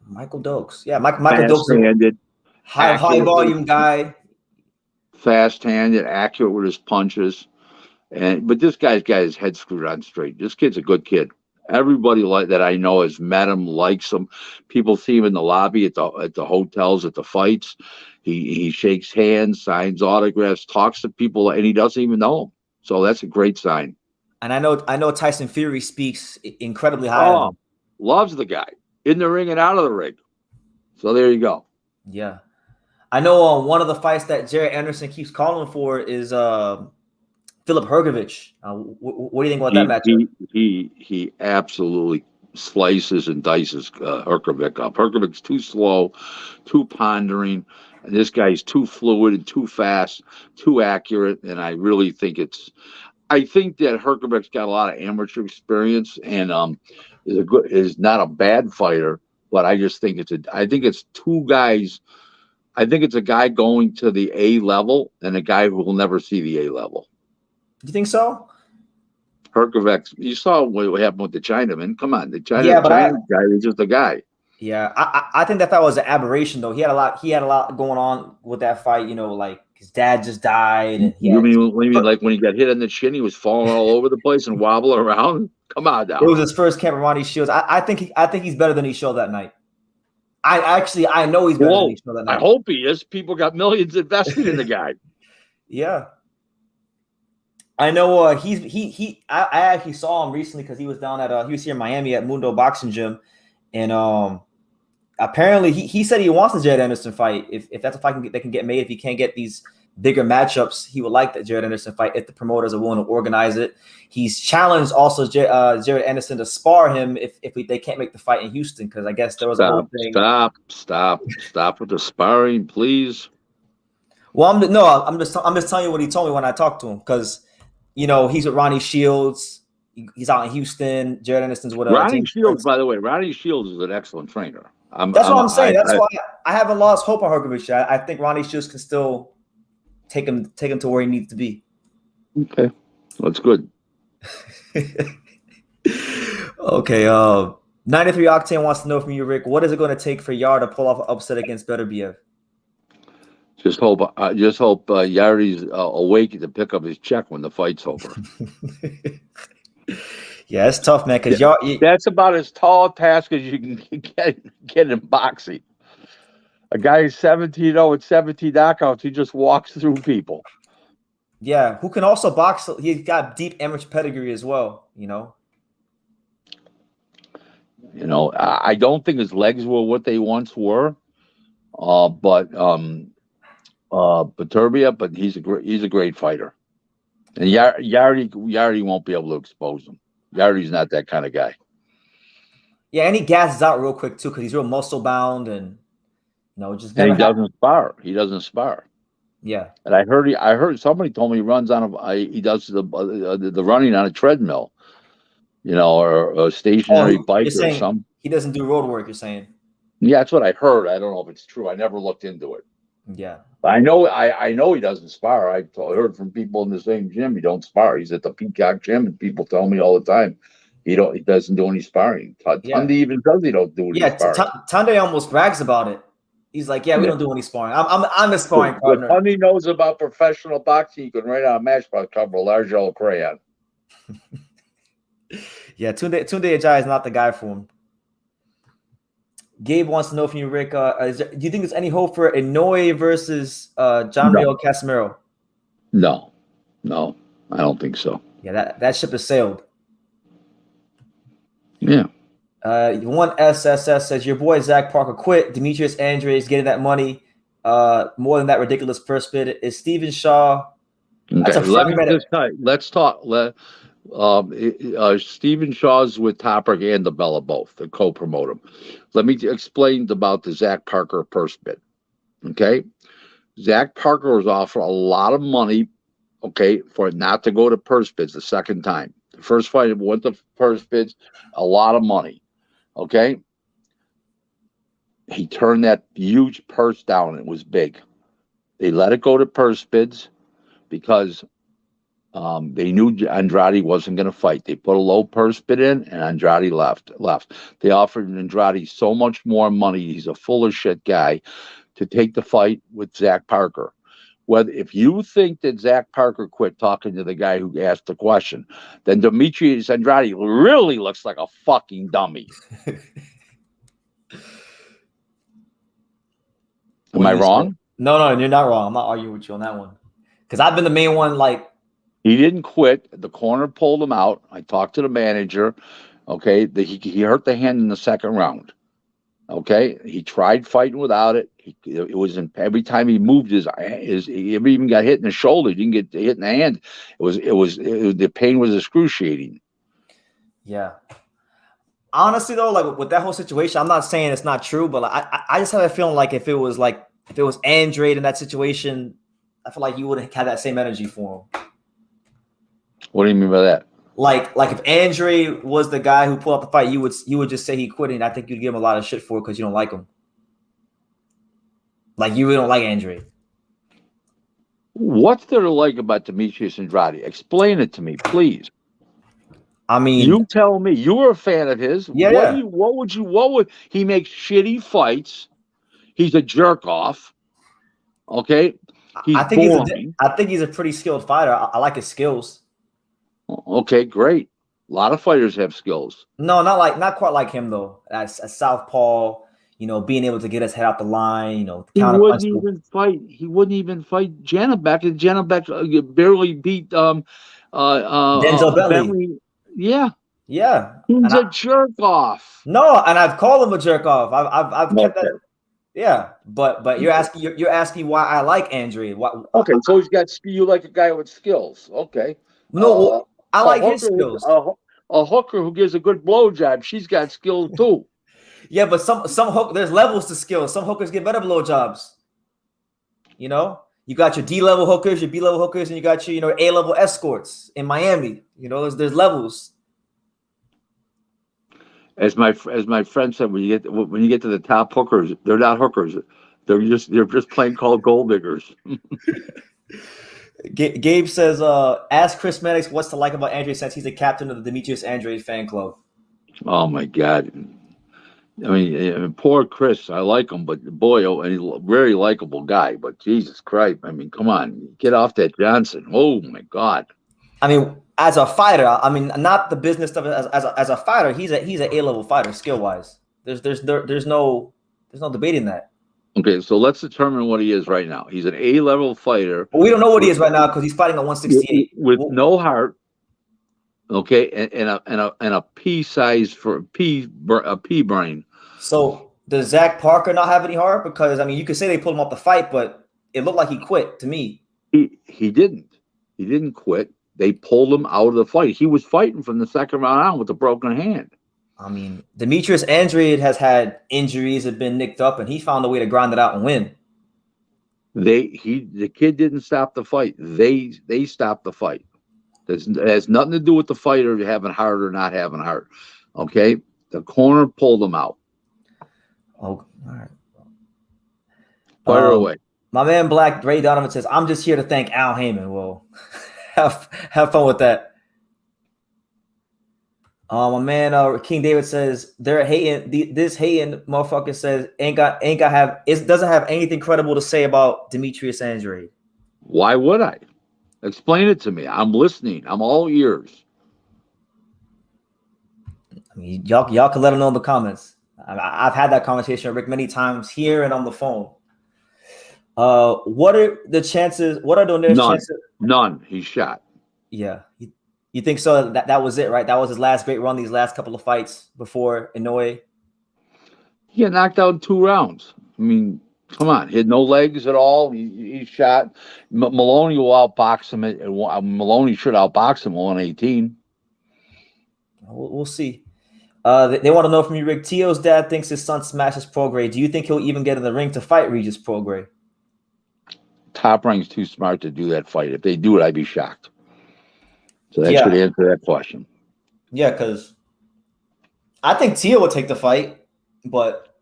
Michael Dokes. Yeah, Michael Dokes is a Fast-handed, high accurate with volume guy. fast-handed, accurate with his punches. But this guy's got his head screwed on straight. This kid's a good kid. Everybody that I know has met him, likes him. People see him in the lobby at the hotels, at the fights. He shakes hands, signs autographs, talks to people, and he doesn't even know them. So that's a great sign. And I know Tyson Fury speaks incredibly high of him. Loves the guy in the ring and out of the ring. So there you go. Yeah, I know. One of the fights that Jared Anderson keeps calling for is Philip Hrgovic. What do you think about that matchup? He absolutely slices and dices Hrgovic up. Hrgovic's too slow, too pondering, and this guy's too fluid and too fast, too accurate. And I really think I think that Hrgovic's got a lot of amateur experience and is not a bad fighter. But I just think it's two guys. I think it's a guy going to the A level and a guy who will never see the A level. You think so? Hrgovic, you saw what happened with the Chinaman. Come on, the China guy is just a guy. Yeah, I think that was an aberration though. He had a lot going on with that fight. You know, like his dad just died. And you mean like when he got hit on the chin, he was falling all over the place and wobbling around? Come on now. It was his first camp with Ronnie Shields. I think he's better than he showed that night. I know he's better than he showed that night. I hope he is. People got millions invested in the guy. Yeah. I know I actually saw him recently because he was down at he was here in Miami at Mundo Boxing Gym, and apparently he said he wants the Jared Anderson fight if that's a fight that can get made. If he can't get these bigger matchups, he would like that Jared Anderson fight if the promoters are willing to organize it. He's challenged also Jared Anderson to spar him if they can't make the fight in Houston because I guess there was a whole thing. Stop with the sparring, please. Well, I'm just telling you what he told me when I talked to him because. You know, he's with Ronnie Shields. He's out in Houston. Jared Anderson's with Ronnie Shields, by the way. Ronnie Shields is an excellent trainer. That's what I'm saying. That's why I haven't lost hope on Hrgovic. I think Ronnie Shields can still take him to where he needs to be. Okay, that's good. Okay. 93 Octane wants to know from you, Rick. What is it going to take for Yar to pull off an upset against Beterbiev? Just hope Yardi's awake to pick up his check when the fight's over. Yeah, it's tough, man. Because that's about as tall a task as you can get in boxing. A guy who's 17-0 with 17 knockouts, he just walks through people. Yeah, who can also box? He's got deep amateur pedigree as well. You know, I don't think his legs were what they once were, but Beterbiev, but he's a great fighter, and Yardi won't be able to expose him. Yardi's not that kind of guy. Yeah, and he gasses out real quick too because he's real muscle bound and just. And he doesn't spar. He doesn't spar. Yeah, and I heard somebody told me he runs on he does the running on a treadmill, or a stationary bike or something. He doesn't do road work. You're saying? Yeah, that's what I heard. I don't know if it's true. I never looked into it. Yeah. I know he doesn't spar. I heard from people in the same gym he don't spar. He's at the Peacock gym, and people tell me all the time he doesn't do any sparring. Tunde even says he don't do any sparring. Tunde almost brags about it. He's like, we don't do any sparring. I'm a sparring partner. What Tunde knows about professional boxing, you can write on a matchbox cover a large yellow crayon. Yeah, Tunde Ajayi is not the guy for him. Gabe wants to know from you, Rick, do you think there's any hope for Inoue versus Jamel Casimiro? No, I don't think so. Yeah, that ship has sailed. Yeah. One SSS says, your boy Zach Parker quit. Demetrius Andrade is getting that money. More than that ridiculous first bid. Is Stephen Shaw? Okay, let's talk. Stephen Shaw's with Toprak and the Bella both. They co-promote him. Let me explain about the Zach Parker purse bid. Okay, Zach Parker was offered a lot of money. Okay, for it not to go to purse bids the second time. The first fight went to purse bids, a lot of money. Okay, he turned that huge purse down. It was big. They let it go to purse bids because they knew Andrade wasn't going to fight. They put a low purse bid in, and Andrade left. They offered Andrade so much more money. He's a full of shit guy to take the fight with Zach Parker. If you think that Zach Parker quit talking to the guy who asked the question, then Demetrius Andrade really looks like a fucking dummy. Am I wrong? No, you're not wrong. I'm not arguing with you on that one. Because I've been the main one, like. He didn't quit. The corner pulled him out. I talked to the manager. Okay. He hurt the hand in the second round. Okay. He tried fighting without it. It was every time he moved he even got hit in the shoulder. He didn't get hit in the hand. The pain was excruciating. Yeah. Honestly, though, like with that whole situation, I'm not saying it's not true, but I just have a feeling like if it was Andrade in that situation, I feel like you wouldn't have that same energy for him. What do you mean by that? Like if Andrade was the guy who pulled out the fight, you would just say he quit, and I think you'd give him a lot of shit for it because you don't like him. Like you really don't like Andrade. What's there to like about Demetrius Andrade? Explain it to me, please. I mean, you tell me. You were a fan of his. Yeah. What would he makes shitty fights? He's a jerk off. Okay. I think he's a pretty skilled fighter. I like his skills. Okay, great. A lot of fighters have skills. No, not quite like him though. As southpaw, being able to get his head out the line, He wouldn't even fight. He wouldn't even fight Janabek, and Janabek barely beat Denzel Bentley. Yeah. He's a jerk off. No, and I've called him a jerk off. I've kept that. Yeah, but you're asking why I like Andrade. Okay, so you like a guy with skills. Okay. No, I like his skills. A hooker who gives a good blowjob, she's got skills too. Yeah, but there's levels to skills. Some hookers get better blowjobs. You got your D-level hookers, your B-level hookers, and you got your A-level escorts in Miami. There's levels. As my friend said, when you get to the top hookers, they're not hookers. They're just plain called gold diggers. Gabe says, ask Chris Mannix what's to like about Andrade since he's the captain of the Demetrius Andrade fan club. Oh my God. I mean, poor Chris. I like him, but boy, and he's a very likable guy. But Jesus Christ, I mean, come on, get off that Johnson. Oh my God. I mean, as a fighter, not the business stuff. As a fighter, he's a A-level fighter, skill wise. There's no debating that. Okay, so let's determine what he is right now. He's an A-level fighter. But we don't know what he is right now because he's fighting at 168 with no heart. Okay, and a pea size for a pea brain. So does Zach Parker not have any heart? Because you could say they pulled him off the fight, but it looked like he quit to me. He didn't. He didn't quit. They pulled him out of the fight. He was fighting from the second round on with a broken hand. Demetrius Andrade has had injuries, have been nicked up, and he found a way to grind it out and win. The kid didn't stop the fight. They stopped the fight. It has nothing to do with the fighter having heart or not having heart. Okay, the corner pulled him out. Oh, all right. Fire away. My man Black Ray Donovan says, "I'm just here to thank Al Haymon." Well, have fun with that. My man King David says they're hating. This hating motherfucker says doesn't have anything credible to say about Demetrius Andrade. Why would I? Explain it to me. I'm listening. I'm all ears. Y'all can let him know in the comments. I've had that conversation with Rick many times here and on the phone. What are the chances? What are Donaire's chances? None. He's shot. Yeah. You think so? That was it, right? That was his last great run. These last couple of fights before Inoue. He got knocked out in 2 rounds. Come on. He had no legs at all. He shot. Maloney will outbox him. Maloney should outbox him 118. We'll see. They want to know from you, Rick. Teo's dad thinks his son smashes Prograis. Do you think he'll even get in the ring to fight Regis Prograis? Top Rank's too smart to do that fight. If they do it, I'd be shocked. So that should answer that question. Yeah, because I think Tszyu will take the fight, but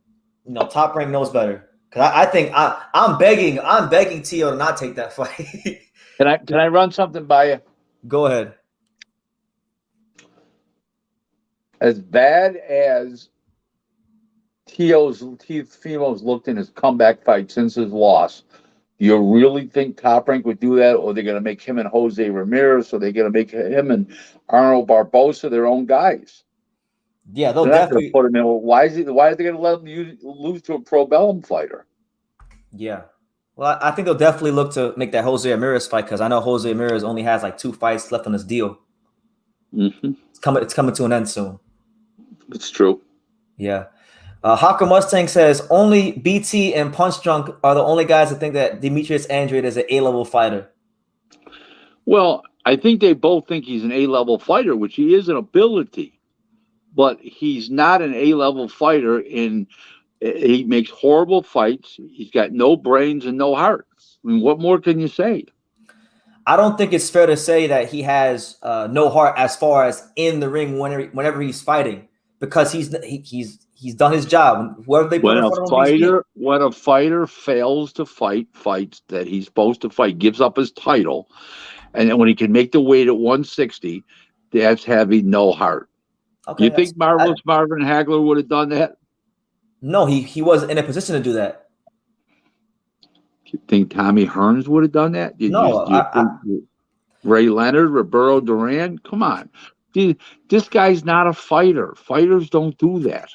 Top Rank knows better. Because I think I'm begging Tszyu to not take that fight. Can I run something by you? Go ahead. As bad as Teofimo's looked in his comeback fight since his loss, do you really think Top Rank would do that, or they're going to make him and Jose Ramirez, or they're going to make him and Arnold Barbosa their own guys? Yeah, they'll They're definitely put him in. Why are they going to let him lose to a ProBellum fighter? Yeah. Well, I think they'll definitely look to make that Jose Ramirez fight because I know Jose Ramirez only has like 2 fights left on his deal. Mm-hmm. It's coming to an end soon. It's true. Yeah. Hawker Mustang says only BT and Punch Drunk are the only guys that think that Demetrius Andrade is an A-level fighter. Well, I think they both think he's an A-level fighter, which he is an ability. But he's not an A-level fighter, and he makes horrible fights. He's got no brains and no heart. I mean, what more can you say? I don't think it's fair to say that he has no heart as far as in the ring whenever he's fighting, because he's done his job. Whoever they put in front of him, when a fighter fails to fight fights that he's supposed to fight, gives up his title, and then when he can make the weight at 160, that's having no heart. Okay, you think Marvin Hagler would have done that? No, he wasn't in a position to do that. You think Tommy Hearns would have done that? Ray Leonard, Roberto Duran? Come on. This guy's not a fighter. Fighters don't do that.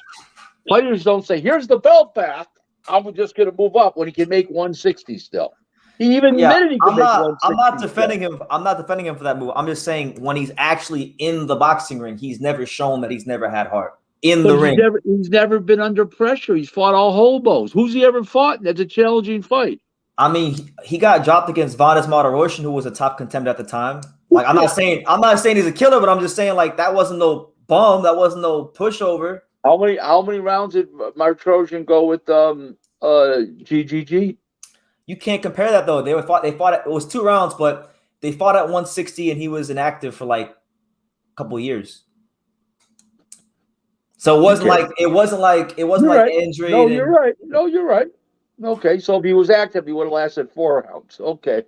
Fighters don't say, here's the belt back. I'm just going to move up when he can make 160 still. He even admitted he could make 160. I'm not defending him. I'm not defending him for that move. I'm just saying when he's actually in the boxing ring, he's never shown that he's never had heart in the ring. He's never been under pressure. He's fought all hobos. Who's he ever fought? That's a challenging fight. I mean, he got dropped against Vadas Martirosyan, who was a top contender at the time. Like, I'm not saying he's a killer, but I'm just saying like that wasn't no bum, that wasn't no pushover. How many rounds did Martirosyan go with GGG? You can't compare that though. They fought it was 2 rounds, but they fought at 160 and he was inactive for like a couple of years. So it wasn't like injury. No, you're right. No, you're right. Okay, so if he was active, he would have lasted 4 rounds. Okay.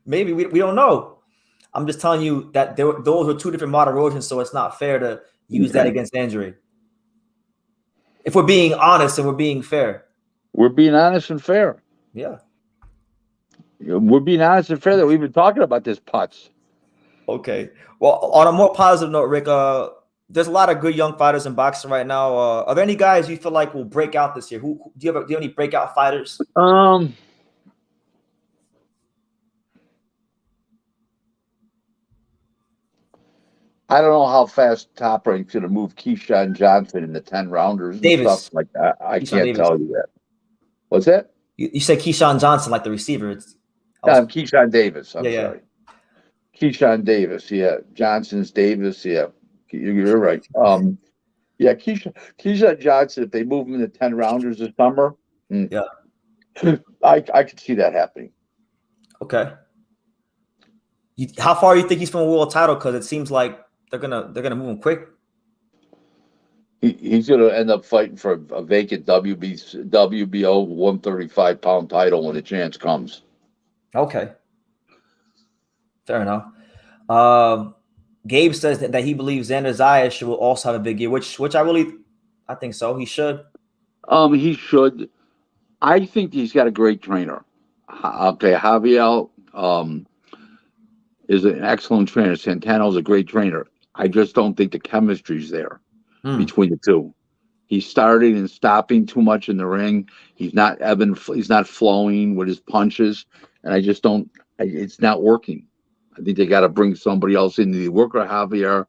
Maybe we don't know. I'm just telling you that those were 2 different Martirosyans, so it's not fair to use that against Andrade. If we're being honest and we're being fair. We're being honest and fair. Yeah. We're being honest and fair that we've been talking about this putz. Okay. Well, on a more positive note, Rick, there's a lot of good young fighters in boxing right now. Are there any guys you feel like will break out this year? Do you have any breakout fighters? I don't know how fast Top Rank's going to move Keyshawn Johnson in the 10-rounders and stuff like that. I can't tell you that. What's that? You said Keyshawn Johnson, like the receiver. Keyshawn Davis. I'm sorry. Keyshawn Davis. Yeah. Johnson's Davis. Yeah. You're right. Keyshawn Johnson, if they move him in the 10-rounders this summer, I could see that happening. Okay. How far do you think he's from a world title? Because it seems like they're gonna move him quick. He's going to end up fighting for a vacant WBO 135-pound title when the chance comes. Okay. Fair enough. Gabe says that he believes Xander Zayas will also have a big year, which I think so. He should. He should. I think he's got a great trainer. Okay, Javier is an excellent trainer. Santano's a great trainer. I just don't think the chemistry's there between the two. He's starting and stopping too much in the ring. He's not flowing with his punches, and I just don't. It's not working. I think they got to bring somebody else in to work with Javier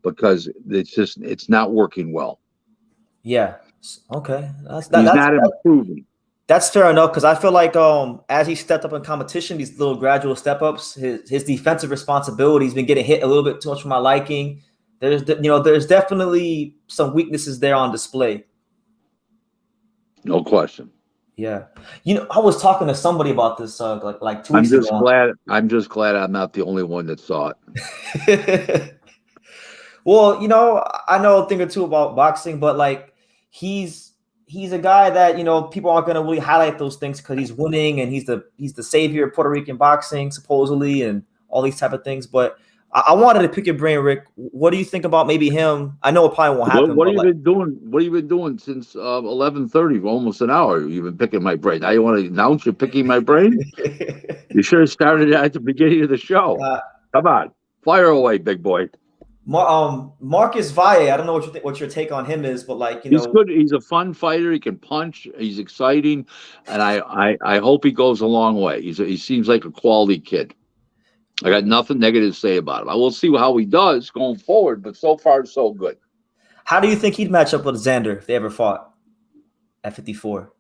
because it's not working well. Yeah. Okay. He's not improving. That's fair enough because I feel like as he stepped up in competition, these little gradual step ups, his defensive responsibility's been getting hit a little bit too much for my liking. There's definitely some weaknesses there on display. No question. Yeah. I was talking to somebody about this like 2 weeks ago. I'm just glad I'm not the only one that saw it. Well, I know a thing or two about boxing, but like he's he's a guy that, people aren't going to really highlight those things because he's winning and he's the savior of Puerto Rican boxing, supposedly, and all these type of things. But I wanted to pick your brain, Rick. What do you think about maybe him? I know it probably won't happen. What have you been doing? What have you been doing since 11:30? Almost an hour. You've been picking my brain. Now you want to announce you're picking my brain? You should have started at the beginning of the show. Come on, fire away, big boy. Marcus Valle. I don't know what your take on him is, but he's good. He's a fun fighter. He can punch. He's exciting, and I hope he goes a long way. He seems like a quality kid. I got nothing negative to say about him. I will see how he does going forward, but so far so good. How do you think he'd match up with Xander if they ever fought at 54?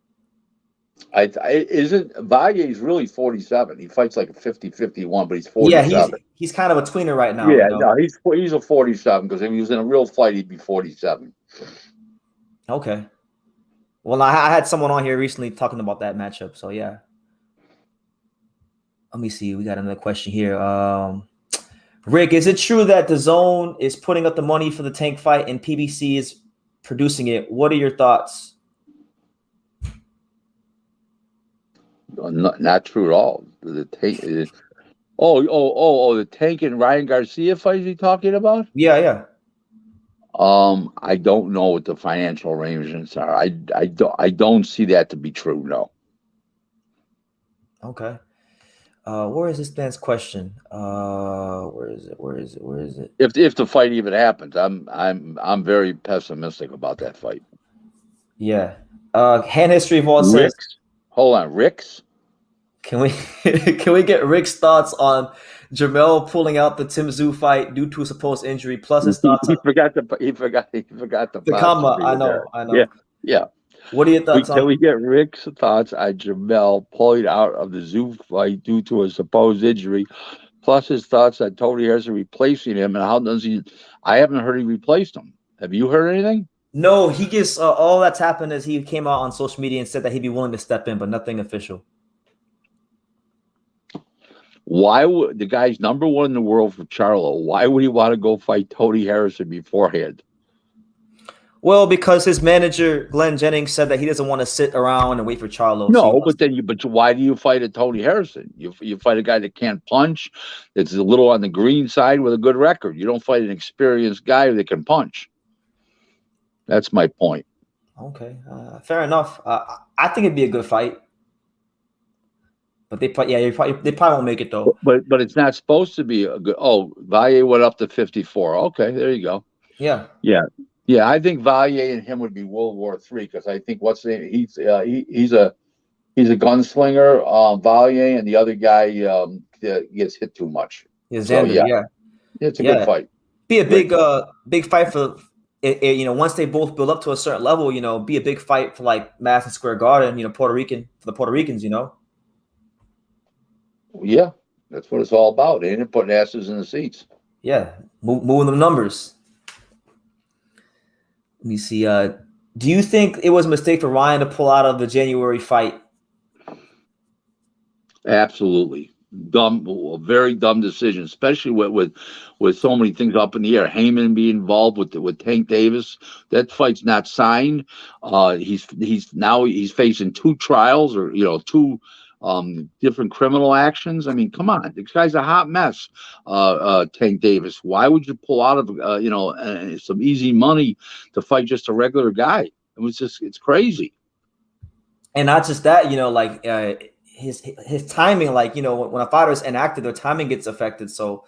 Isn't Valle's really 47? He fights like a 50-51, but he's 47. Yeah, he's kind of a tweener right now. Yeah, no, he's a 47 because if he was in a real fight, he'd be 47. Okay. Well, I had someone on here recently talking about that matchup, so yeah. Let me see. We got another question here. Rick, is it true that the Zone is putting up the money for the Tank fight and PBC is producing it? What are your thoughts? Not true at all. The Tank. The Tank and Ryan Garcia fight is he talking about? Yeah. I don't know what the financial arrangements are. I don't see that to be true. No. Okay. Where is this man's question? Where is it? If the fight even happens, I'm very pessimistic about that fight. Yeah. Hand history of all says. Hold on, Rick's. Can we get Rick's thoughts on Jamel pulling out the Tszyu fight due to a supposed injury? Plus his thoughts. He forgot the comma. I know. Yeah. What are your thoughts Can we get Rick's thoughts on Jamel pulling out of the Tszyu fight due to a supposed injury, plus his thoughts on Tony Harrison replacing him, and how does he? I haven't heard he replaced him. Have you heard anything? No, he gets all that's happened is he came out on social media and said that he'd be willing to step in, but nothing official. Why would the guy's number one in the world for Charlo? Why would he want to go fight Tony Harrison beforehand? Well, because his manager Glenn Jennings said that he doesn't want to sit around and wait for Charlo. No, but why do you fight a Tony Harrison? You fight a guy that can't punch, that's a little on the green side with a good record. You don't fight an experienced guy that can punch. That's my point. Okay, fair enough. I think it'd be a good fight, but they probably won't make it though. But it's not supposed to be a good. Oh, Valle went up to 54. Okay, there you go. Yeah. I think Valle and him would be World War III because I think he's a gunslinger, Valle, and the other guy gets hit too much. Yeah, Xander, It's a good fight. Be a big fight for once they both build up to a certain level, be a big fight for like Madison Square Garden, for the Puerto Ricans, Yeah, that's what it's all about. Ain't it? Putting asses in the seats. Yeah, moving the numbers. Let me see. Do you think it was a mistake for Ryan to pull out of the January fight? Absolutely. A very dumb decision, especially with so many things up in the air. Haymon being involved with Tank Davis. That fight's not signed. He's facing 2 trials or two different criminal actions. I mean, come on, this guy's a hot mess. Tank Davis. Why would you pull out of some easy money to fight just a regular guy? It's crazy. And not just that, his timing, when a fighter is inactive, their timing gets affected. So,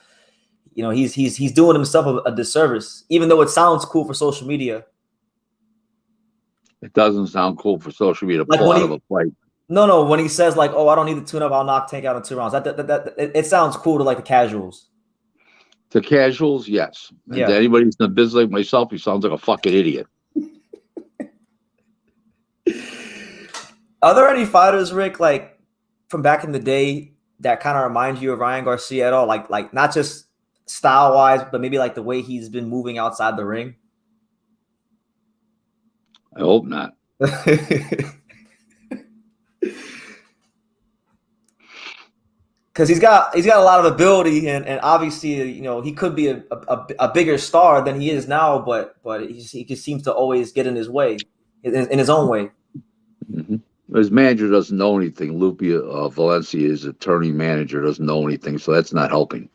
he's doing himself a disservice, even though it sounds cool for social media. It doesn't sound cool for social media to pull out of a fight. No. When he says I don't need to tune up, I'll knock Tank out in 2 rounds. It sounds cool to the casuals. To casuals, yes. And to anybody who's in the business like myself, he sounds like a fucking idiot. Are there any fighters, Rick, from back in the day that kind of remind you of Ryan Garcia at all? Like not just style wise, but maybe the way he's been moving outside the ring? I hope not. Because he's got a lot of ability, and obviously he could be a bigger star than he is now, but he just seems to always get in his way. in his own way. Mm-hmm. His manager doesn't know anything. Lupia Valencia, his attorney manager, doesn't know anything, so that's not helping.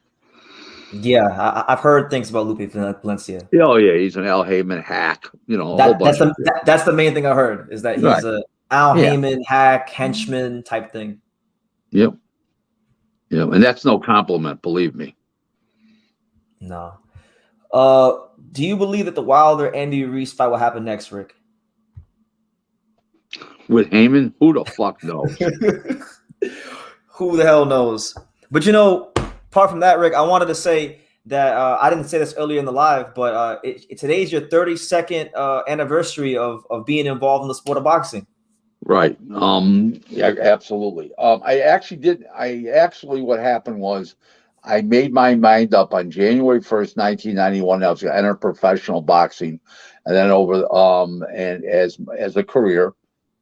Yeah, I've heard things about Lupe Valencia. Oh yeah, he's an Al Haymon hack. You know, a whole bunch of shit. That's the main thing I heard is that he's a Al Haymon hack henchman type thing. Yep. Yeah, and that's no compliment, believe me. No. Do you believe that the Wilder Andy Ruiz fight will happen next, Rick? With Haymon, who the fuck knows? Who the hell knows? But apart from that, Rick, I wanted to say that I didn't say this earlier in the live, but today's your 32nd anniversary of being involved in the sport of boxing. Right. Yeah, absolutely. What happened was I made my mind up on January 1st, 1991. I was going to enter professional boxing, and then and as a career,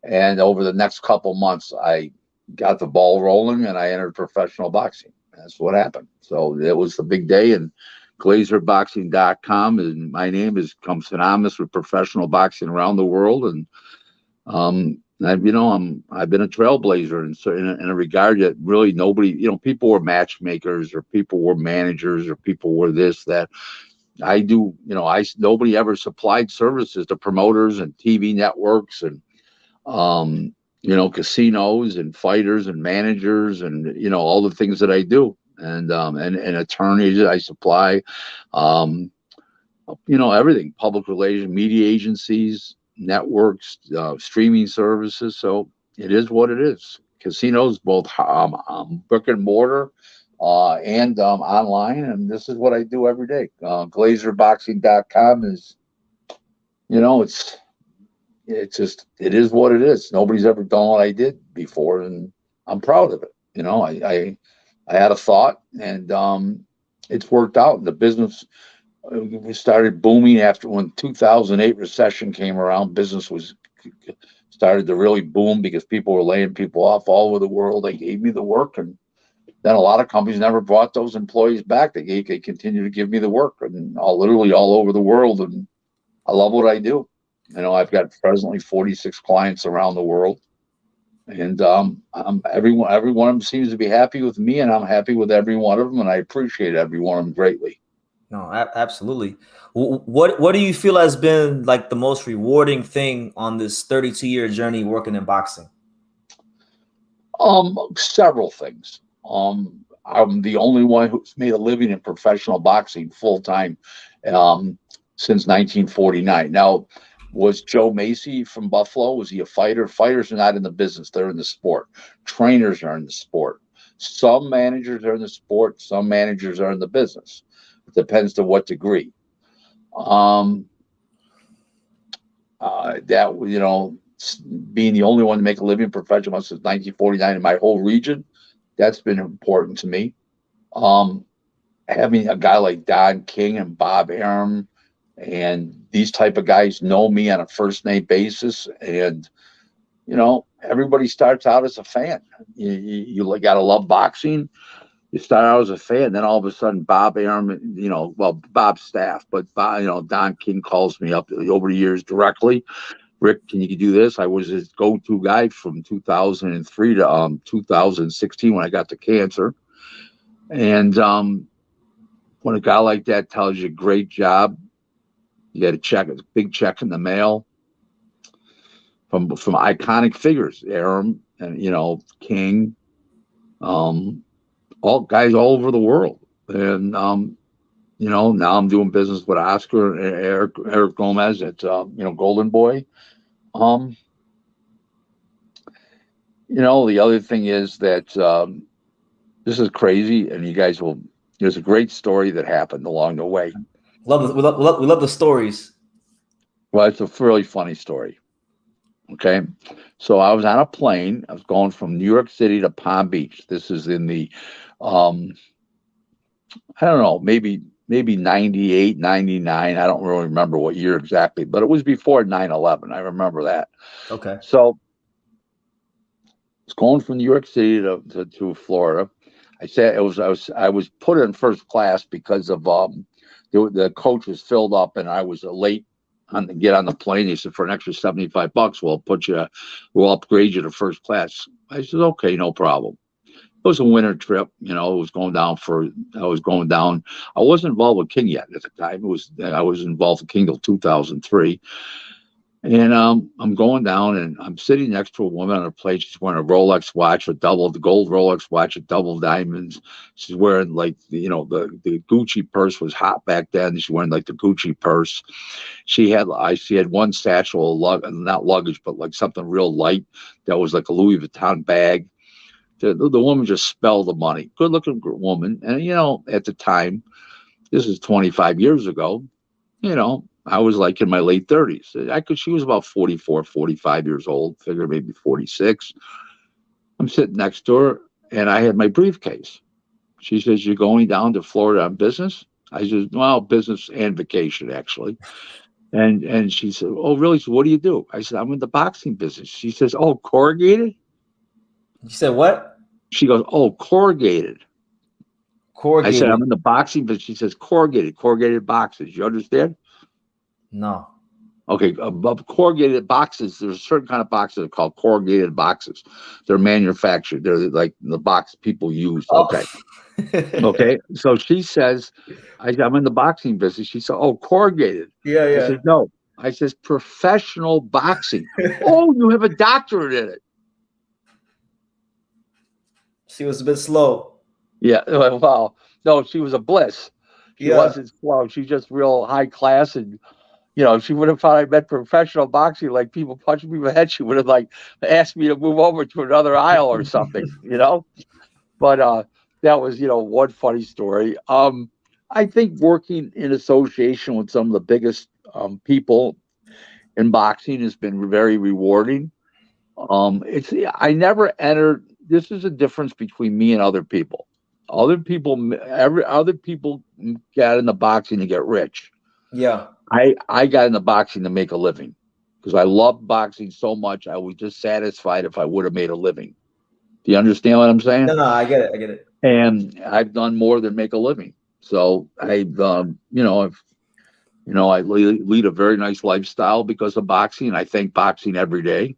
and over the next couple months, I got the ball rolling and I entered professional boxing. That's what happened. So it was the big day, and GlaserBoxing.com, and my name comes synonymous with professional boxing around the world. And I've been a trailblazer in a regard that really nobody, people were matchmakers or people were managers or people were this, that. Nobody ever supplied services to promoters and TV networks and casinos and fighters and managers and all the things that I do, and attorneys that I supply, everything, public relations, media agencies, networks, streaming services. So it is what it is. Casinos, both brick and mortar and online, and this is what I do every day. GlaserBoxing.com is, it is what it is. Nobody's ever done what I did before, and I'm proud of it. I had a thought, and it's worked out. The business, we started booming after when 2008 recession came around. Business started to really boom because people were laying people off all over the world. They gave me the work, and then a lot of companies never brought those employees back. They continue to give me the work, and literally all over the world. And I love what I do. I've got presently 46 clients around the world, and every one of them seems to be happy with me, and I'm happy with every one of them, and I appreciate every one of them greatly. No, absolutely. What do you feel has been like the most rewarding thing on this 32-year journey working in boxing? Several things. I'm the only one who's made a living in professional boxing full time since 1949. Now, was Joe Macy from Buffalo? Was he a fighter? Fighters are not in the business. They're in the sport. Trainers are in the sport. Some managers are in the sport. Some managers are in the business. It depends to what degree. Being the only one to make a living professional since 1949 in my whole region, that's been important to me. Having a guy like Don King and Bob Arum and these type of guys know me on a first name basis, and everybody starts out as a fan. You got to love boxing. You start out as a fan, then all of a sudden Bob Arum, Bob's staff, but Don King calls me up over the years directly. Rick, can you do this? I was his go-to guy from 2003 to 2016 when I got the cancer. And when a guy like that tells you great job, you get a big check in the mail from iconic figures, Arum and King, all guys all over the world. And now I'm doing business with Oscar and Eric Gomez at Golden Boy. The other thing is that this is crazy, and you guys will. There's a great story that happened along the way. We love the stories. Well, it's a really funny story. Okay, so I was on a plane. I was going from New York City to Palm Beach. This is in the, I don't know, maybe 98, 99. I don't really remember what year exactly, but it was before 9/11. I remember that. Okay. So it's going from New York City to Florida. I was put in first class because of the coach was filled up and I was late get on the plane. He said, for an extra $75, we'll upgrade you to first class. I said, okay, no problem. It was a winter trip, I was going down. I wasn't involved with King yet at the time. I was involved with King till 2003. And I'm going down, and I'm sitting next to a woman on a plane. She's wearing a Rolex watch, the gold Rolex watch with double diamonds. She's wearing the Gucci purse was hot back then. She's wearing like the Gucci purse. She had one satchel, not luggage, but like something real light that was like a Louis Vuitton bag. The woman just spelled the money. Good looking woman. And, at the time, this is 25 years ago, I was like in my late 30s. She was about 44, 45 years old, figure maybe 46. I'm sitting next to her, and I had my briefcase. She says, you're going down to Florida on business? I said, well, business and vacation, actually. And she said, oh, really? So what do you do? I said, I'm in the boxing business. She says, oh, corrugated? You said what? She goes, oh, corrugated. I said, I'm in the boxing business. She says, corrugated boxes. You understand? No. Okay, corrugated boxes. There's a certain kind of boxes that are called corrugated boxes. They're manufactured. They're like the box people use. Okay. Okay. So she says, I'm in the boxing business. She said, oh, corrugated. Yeah. I said, no. I says, professional boxing. Oh, you have a doctorate in it. She was a bit slow. Yeah. Well, no, she was a bliss. She wasn't slow. She's just real high class. And, she would have thought I meant professional boxing, like people punching me in the head. She would have asked me to move over to another aisle or something, But that was, one funny story. I think working in association with some of the biggest people in boxing has been very rewarding. I never entered. This is a difference between me and other people. Other people got into boxing to get rich. Yeah. I got into boxing to make a living because I love boxing so much. I was just satisfied if I would have made a living. Do you understand what I'm saying? No, I get it. And I've done more than make a living. So I lead a very nice lifestyle because of boxing. I thank boxing every day.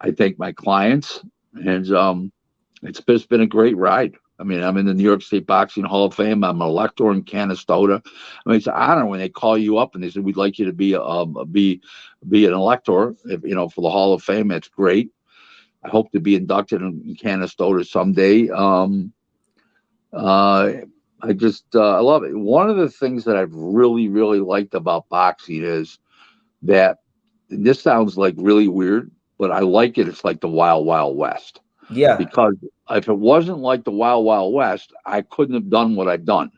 I thank my clients, and it's just been a great ride. I mean, I'm in the New York State Boxing Hall of Fame. I'm an elector in Canastota. I mean, it's an honor when they call you up and they say, we'd like you to be an elector, for the Hall of Fame. It's great. I hope to be inducted in Canastota someday. I love it. One of the things that I've really, really liked about boxing is that, and this sounds like really weird, but I like it. It's like the Wild Wild West. Yeah. Because if it wasn't like the Wild Wild West, I couldn't have done what I've done.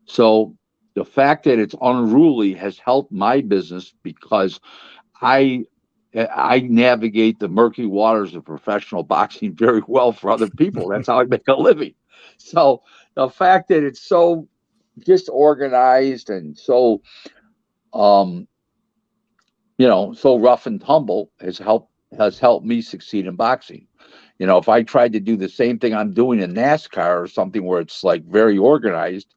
So the fact that it's unruly has helped my business because I navigate the murky waters of professional boxing very well for other people. That's how I make a living. So the fact that it's so disorganized and so, so rough and tumble has helped me succeed in boxing. If I tried to do the same thing I'm doing in NASCAR or something where it's like very organized,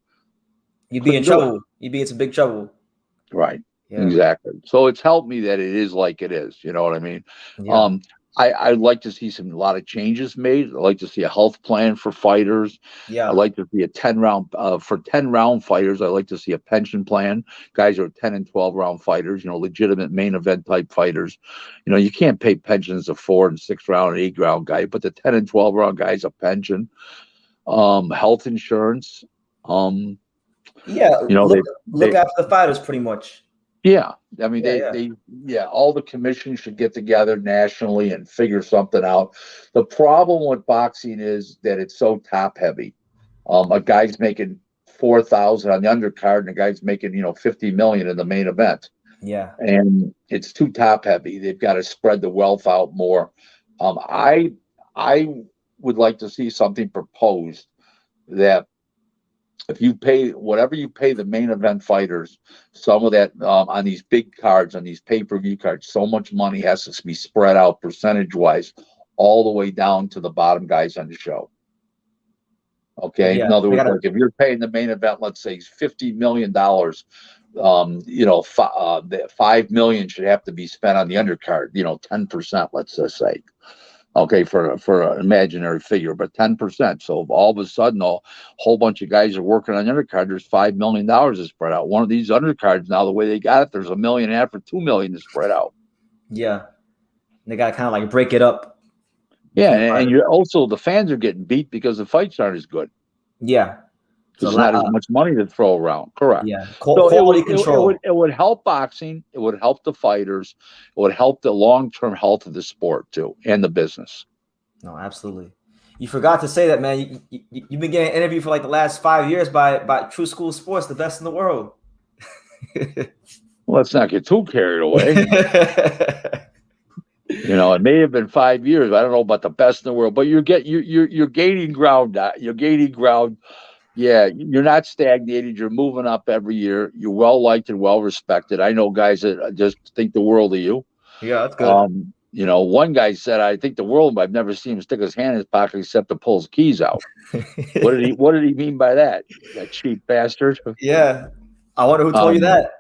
you'd be in trouble. You'd be in some big trouble. Right. Yeah. Exactly. So it's helped me that it is like it is. You know what I mean? Yeah. I'd like to see a lot of changes made. I'd like to see a health plan for fighters. Yeah. I'd like to see a 10-round for 10-round fighters. I'd like to see a pension plan. Guys who are 10 and 12-round fighters, legitimate main event type fighters. You can't pay pensions of 4 and 6-round and 8-round guy, but the 10 and 12-round guys a pension. Health insurance. Look after the fighters pretty much. Yeah. I mean, all the commissions should get together nationally and figure something out. The problem with boxing is that it's so top heavy. A guy's making $4,000 on the undercard and a guy's making, $50 million in the main event. Yeah. And it's too top heavy. They've got to spread the wealth out more. I would like to see something proposed that if you pay whatever you pay the main event fighters, some of that on these big cards, on these pay-per-view cards, so much money has to be spread out percentage-wise all the way down to the bottom guys on the show. Okay. Yeah, in other words, like if you're paying the main event, let's say $50 million that 5 million should have to be spent on the undercard. 10%, let's just say. Okay, for an imaginary figure, but 10%. So all of a sudden, a whole bunch of guys are working on the undercard. There's $5 million to spread out. One of these undercards now, the way they got it, there's $1.5 million or $2 million to spread out. Yeah, they got to kind of like break it up. Yeah, and you're also the fans are getting beat because the fights aren't as good. Yeah, there's not as much money to throw around. Correct. Yeah, quality control. It would help boxing. It would help the fighters. It would help the long-term health of the sport too, and the business. No, absolutely. You forgot to say that, man. You've been getting interviewed for like the last 5 years by True School Sports, the best in the world. Well, let's not get too carried away. It may have been 5 years. I don't know about the best in the world, but you're gaining ground. You're gaining ground. Yeah, you're not stagnated. You're moving up every year. You're well liked and well respected. I know guys that just think the world of you. Yeah, that's good. One guy said, "I think the world." I've never seen him stick his hand in his pocket except to pull his keys out. What did he mean by that? That cheap bastard. Yeah, I wonder who told you that.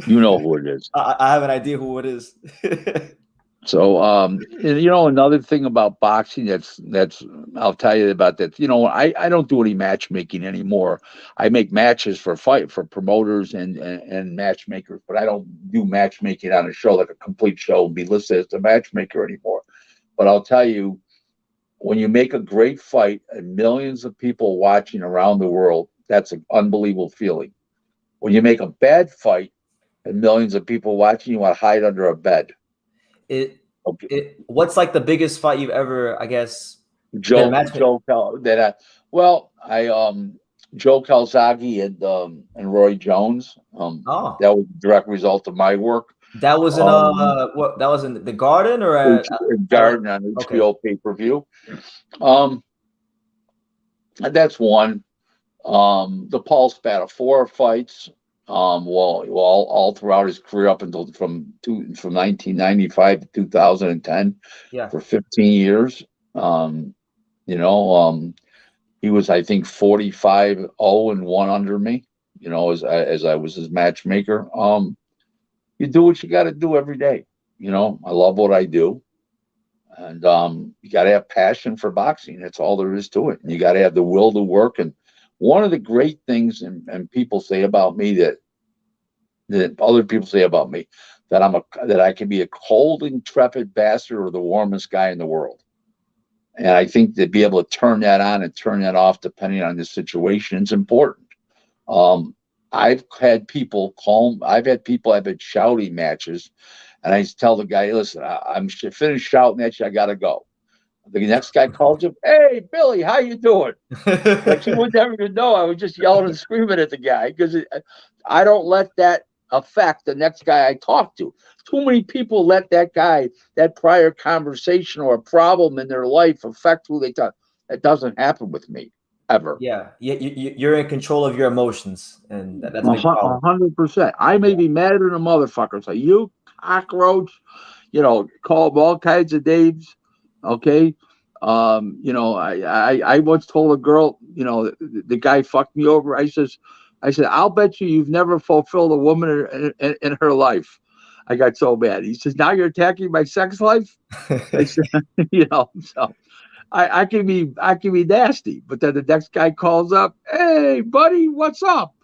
You know who it is. I have an idea who it is. So, another thing about boxing that's I'll tell you about that. I don't do any matchmaking anymore. I make matches for promoters and matchmakers, but I don't do matchmaking on a show, like a complete show, and be listed as a matchmaker anymore. But I'll tell you, when you make a great fight and millions of people watching around the world, that's an unbelievable feeling. When you make a bad fight and millions of people watching, you want to hide under a bed. What's like the biggest fight you've ever, I guess, Joe Calzaghe and Roy Jones. That was a direct result of my work. That was in that was in the Garden or at Garden on HBO pay-per-view. That's one. The Paul Spadafora fights. All throughout his career up until from 1995 to 2010, for 15 years. He was, I think, 45-0-1 under me. As I was his matchmaker. You do what you got to do every day. I love what I do, and you got to have passion for boxing. That's all there is to it. And you got to have the will to work. And one of the great things, and people say about me that other people say about me, that I can be a cold, intrepid bastard or the warmest guy in the world. And I think to be able to turn that on and turn that off depending on the situation is important. I've had people I've had shouting matches, and I tell the guy, "Listen, I'm finished shouting at you. I gotta go." The next guy calls him, "Hey, Billy, how you doing?" Like he would never even know. I was just yelling and screaming at the guy because I don't let that affect the next guy I talk to. Too many people let that prior conversation or a problem in their life affect who they talk. That doesn't happen with me ever. Yeah, you're in control of your emotions, and that's 100%. I may be mad at a motherfucker. So you cockroach, call them all kinds of names. Okay. I once told a girl, the guy fucked me over. I said, "I'll bet you've never fulfilled a woman in her life." I got so mad. He says, "Now you're attacking my sex life?" I said, so I can be nasty, but then the next guy calls up, "Hey buddy, what's up?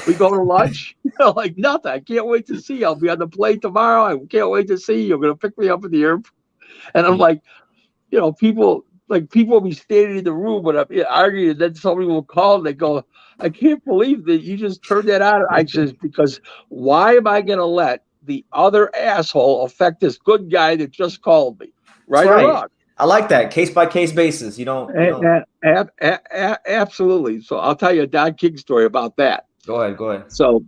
We go to lunch?" Like nothing. I can't wait to see you. I'll be on the plane tomorrow. I can't wait to see you. You're gonna pick me up at the airport. And I'm like, people be standing in the room when I'm arguing, and then somebody will call and they go, "I can't believe that you just turned that out." I just, because why am I going to let the other asshole affect this good guy that just called me? Right or wrong? I like that case by case basis. You don't. Absolutely. So I'll tell you a Don King story about that. Go ahead. So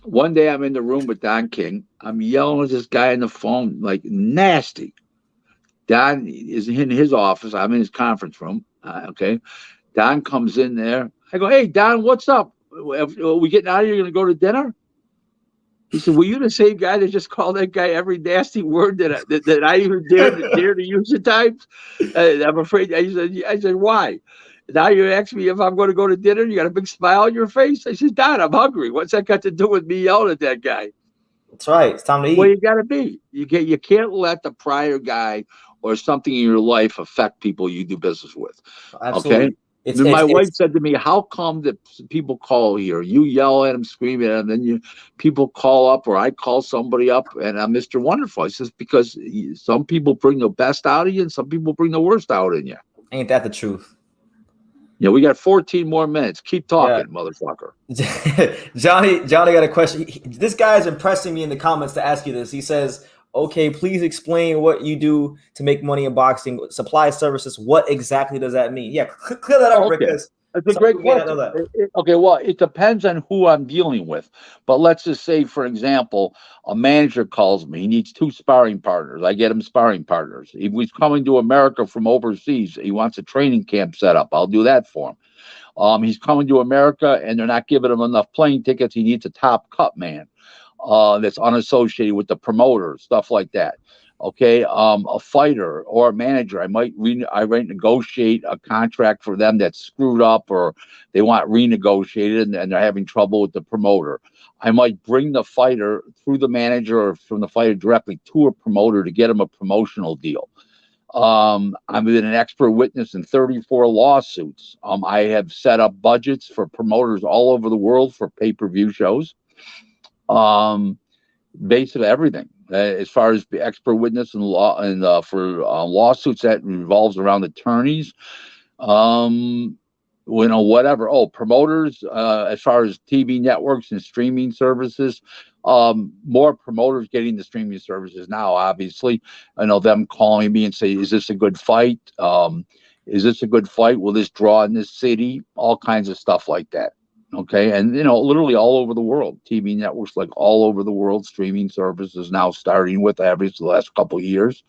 one day I'm in the room with Don King. I'm yelling at this guy on the phone like nasty. Don is in his office. I'm in his conference room. Okay. Don comes in there. I go, "Hey, Don, what's up? Are we getting out of here? You're going to go to dinner?" He said, "Were you the same guy that just called that guy every nasty word that I even dare to use at times?" I'm afraid. I said, "Why?" now you ask me if I'm going to go to dinner. You got a big smile on your face. I said, Don, I'm hungry. What's that got to do with me yelling at that guy? That's right. It's time to eat. Well, you got to be. You can't let the prior guy or something in your life affect people you do business with. Absolutely. Okay. My wife said to me, "How come that people call here? You yell at them, scream at them, then people call up, or I call somebody up, and I'm Mr. Wonderful." I says, "Because some people bring the best out of you, and some people bring the worst out in you." Ain't that the truth? Yeah, we got 14 more minutes. Keep talking, motherfucker. Johnny got a question. This guy is impressing me in the comments to ask you this. He says, "Okay, please explain what you do to make money in boxing. Supply services. What exactly does that mean?" Yeah, clear that up, Rick. That's a great question. Okay, well, it depends on who I'm dealing with. But let's just say, for example, a manager calls me. He needs 2 sparring partners. I get him sparring partners. If he's coming to America from overseas, he wants a training camp set up. I'll do that for him. He's coming to America, and they're not giving him enough plane tickets. He needs a top cut man that's unassociated with the promoter, stuff like that. Okay, a fighter or a manager, I might negotiate a contract for them that's screwed up, or they want renegotiated and they're having trouble with the promoter. I might bring the fighter through the manager or from the fighter directly to a promoter to get him a promotional deal. I've been an expert witness in 34 lawsuits. I have set up budgets for promoters all over the world for pay-per-view shows. Basically everything. As far as the expert witness and law and for lawsuits that revolves around attorneys, whatever. Oh, promoters, as far as TV networks and streaming services, more promoters getting the streaming services now. Obviously, I know them calling me and say, "Is this a good fight? Is this a good fight? Will this draw in this city?" All kinds of stuff like that. Okay, and literally all over the world, TV networks like all over the world, streaming services now starting with average the last couple of years,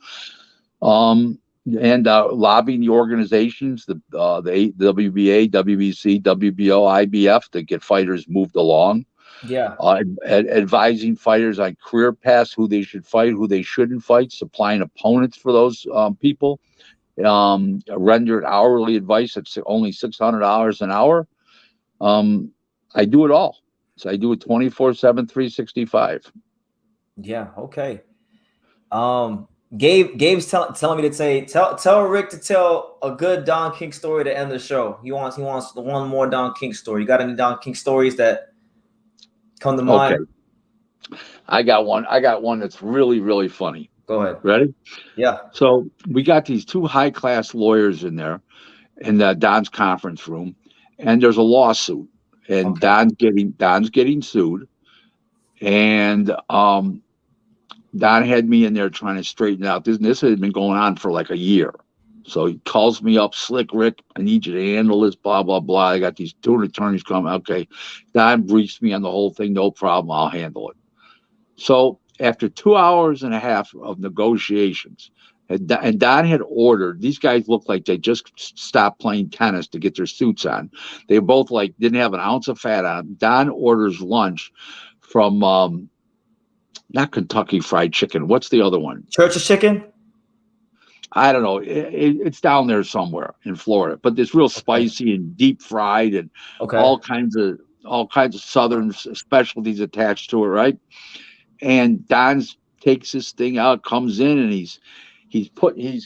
and lobbying the organizations, the WBA, WBC, WBO, IBF to get fighters moved along. Yeah, advising fighters on career paths, who they should fight, who they shouldn't fight, supplying opponents for those people. Rendered hourly advice at only $600 an hour. I do it all. So I do it 24/7, 365. Yeah. Okay. Gabe's telling me to say, tell Rick to tell a good Don King story to end the show. He wants one more Don King story. You got any Don King stories that come to mind? Okay. I got one that's really, really funny. Go ahead. Ready? Yeah. So we got these 2 high-class lawyers in there in Don's conference room, and there's a lawsuit. And okay. Don's getting sued, and Don had me in there trying to straighten out this. This had been going on for like a year. So he calls me up, "Slick Rick, I need you to handle this, blah, blah, blah. I got these 2 attorneys coming." Okay. Don briefs me on the whole thing. No problem. I'll handle it. So after 2 hours and a half of negotiations, and Don had ordered, these guys looked like they just stopped playing tennis to get their suits on. They both didn't have an ounce of fat on them. Don orders lunch from not Kentucky Fried Chicken. What's the other one? Church's Chicken? I don't know. It's down there somewhere in Florida, but it's real spicy and deep fried and all kinds of Southern specialties attached to it, right? And Don takes this thing out, comes in, and he's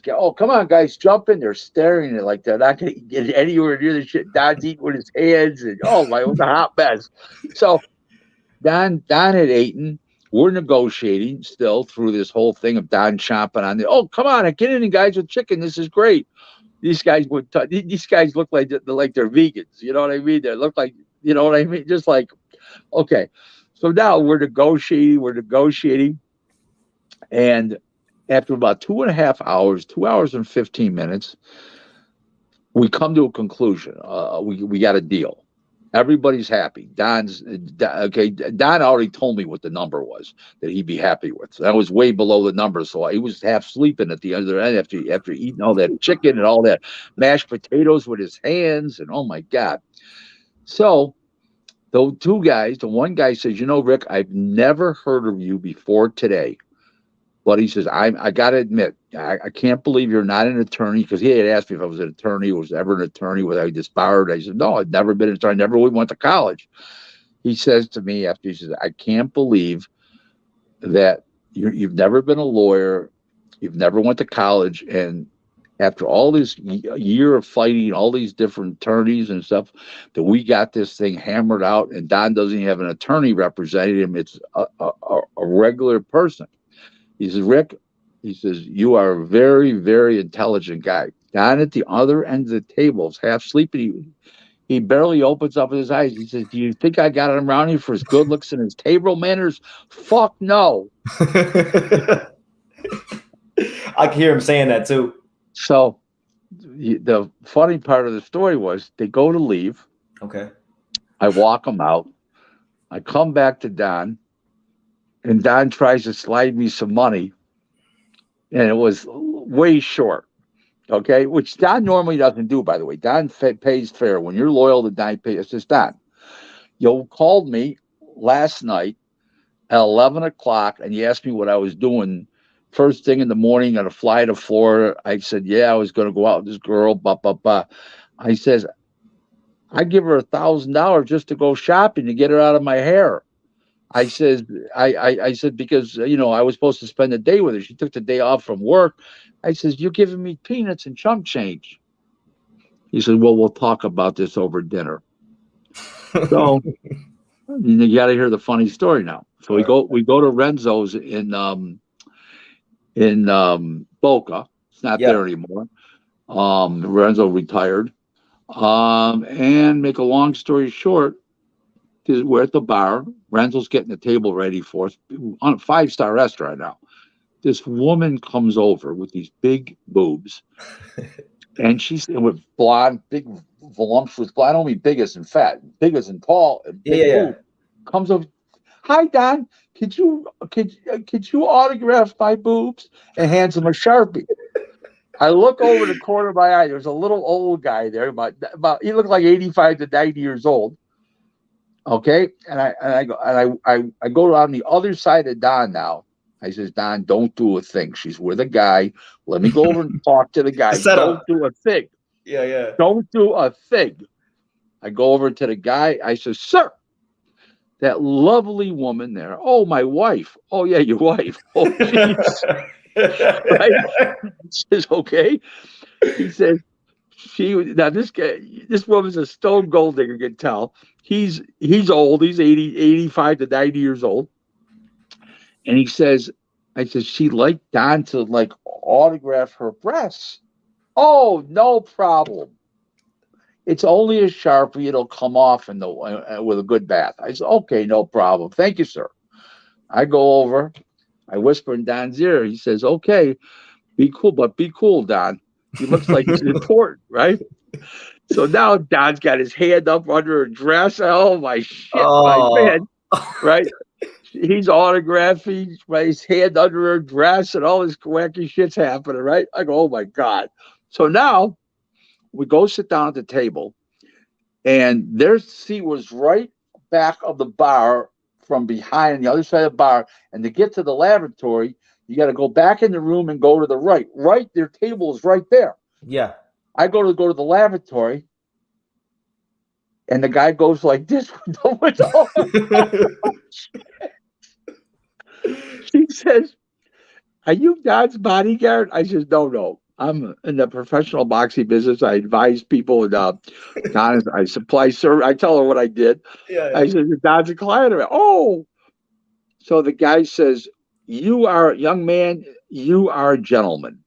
oh, come on, guys, jump in. They're staring at it like they're not going to get anywhere near the shit Don's eating with his hands, and oh my, it was a hot mess. So Don had eaten. We're negotiating still through this whole thing of Don chomping on the. Oh, come on, get in, guys, with chicken. This is great. These guys look like they're vegans. You know what I mean? They look like, you know what I mean? Just like, okay. So now we're negotiating, and after about 2.5 hours, 2 hours and 15 minutes, we come to a conclusion. We got a deal. Everybody's happy. Don already told me what the number was that he'd be happy with. So that was way below the number. So he was half sleeping at the other end after eating all that chicken and all that mashed potatoes with his hands. And oh my God. So the 2 guys, the one guy says, "You know, Rick, I've never heard of you before today, But he says, I got to admit, I can't believe you're not an attorney, because he had asked me if I was an attorney, was ever an attorney, whether I disbarred. I said, no, I've never been an attorney. I never went to college. He says to me after, he says, I can't believe that you've never been a lawyer. You've never went to college. And after all this year of fighting all these different attorneys and stuff, that we got this thing hammered out, and Don doesn't even have an attorney representing him. It's a regular person. He says, Rick, he says, you are a very, very intelligent guy. Don at the other end of the table is half sleeping. He barely opens up his eyes. He says, do you think I got him around here for his good looks and his table manners? Fuck no. I can hear him saying that too. So the funny part of the story was they go to leave. Okay. I walk them out. I come back to Don, and Don tries to slide me some money, and it was way short. Okay, which Don normally doesn't do, by the way. Don pays fair. When you're loyal to Don, it's just Don. You called me last night at 11 o'clock, and you asked me what I was doing first thing in the morning on a fly to Florida. I said, yeah, I was going to go out with this girl, I says, I give her $1,000 just to go shopping to get her out of my hair. I said, I said, because, I was supposed to spend the day with her. She took the day off from work. I says, you're giving me peanuts and chump change. He said, well, we'll talk about this over dinner. So you got to hear the funny story now. So we go to Renzo's in Boca. It's not there anymore. Renzo retired. And make a long story short, we're at the bar. Renzo's getting the table ready for us on a 5-star restaurant now. This woman comes over with these big boobs, and she's with blonde, big, voluptuous blonde, only big as in fat, big as in tall, and big boob. Comes over. Hi, Don. Could you autograph my boobs? And hands him a Sharpie. I look over the corner of my eye. There's a little old guy there, about he looked like 85 to 90 years old. Okay, and I go on the other side of Don now. I says, Don, don't do a thing. She's with a guy. Let me go over and talk to the guy. Don't do a thing. Yeah. Don't do a thing. I go over to the guy. I says, sir, that lovely woman there. Oh, my wife. Oh, yeah, your wife. Oh, jeez. Right? He says, okay. He says, this woman's a stone gold digger, you can tell. He's old. He's 85 to 90 years old. And he says, I said, she'd like Don to autograph her breasts. Oh, no problem. It's only a Sharpie. It'll come off with a good bath. I said, okay, no problem. Thank you, sir. I go over. I whisper in Don's ear. He says, okay, be cool, but be cool, Don. He looks like he's important, right? So now Don's got his hand up under her dress. Oh, my shit, my man, right? He's autographing, right? His hand under her dress, and all this wacky shit's happening, right? I go, oh, my God. So now we go sit down at the table, and their seat was right back of the bar from behind on the other side of the bar. And to get to the lavatory, you got to go back in the room and go to the right. Right, their table is right there. Yeah. I go to the lavatory, and the guy goes like this. She says, are you Don's bodyguard? I says, no. I'm in the professional boxing business. I advise people, and I supply service. I tell her what I did. Yeah. I said, Don's a client of it. Oh. So the guy says, you are, young man, you are a gentleman.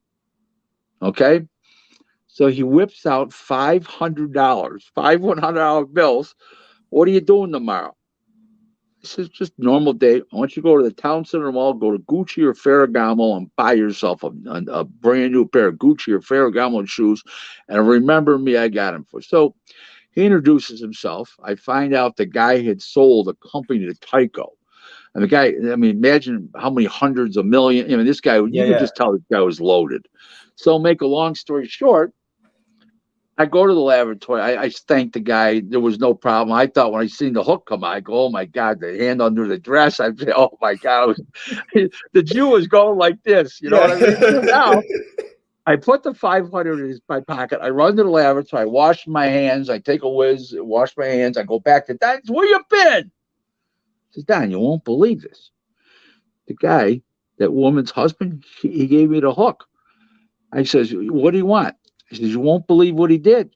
Okay? So he whips out $500, 5 $100 bills. What are you doing tomorrow? I says, just normal day. I want you to go to the town center mall, go to Gucci or Ferragamo and buy yourself a brand new pair of Gucci or Ferragamo shoes. And remember me, I got him for. So he introduces himself. I find out the guy had sold a company to Tyco. And the guy, I mean, imagine how many hundreds of million. This guy, you could just tell this guy was loaded. So make a long story short, I go to the laboratory. I thank the guy. There was no problem. I thought when I seen the hook come out, I go, oh my God, the hand under the dress. I say, oh my God. The Jew was going like this. You know what I mean? So now I put the 500 in my pocket. I run to the laboratory. I wash my hands. I take a whiz, wash my hands. I go back to Don. Where you been? He says, Don, you won't believe this. The guy, that woman's husband, he gave me the hook. I says, what do you want? He says, you won't believe what he did.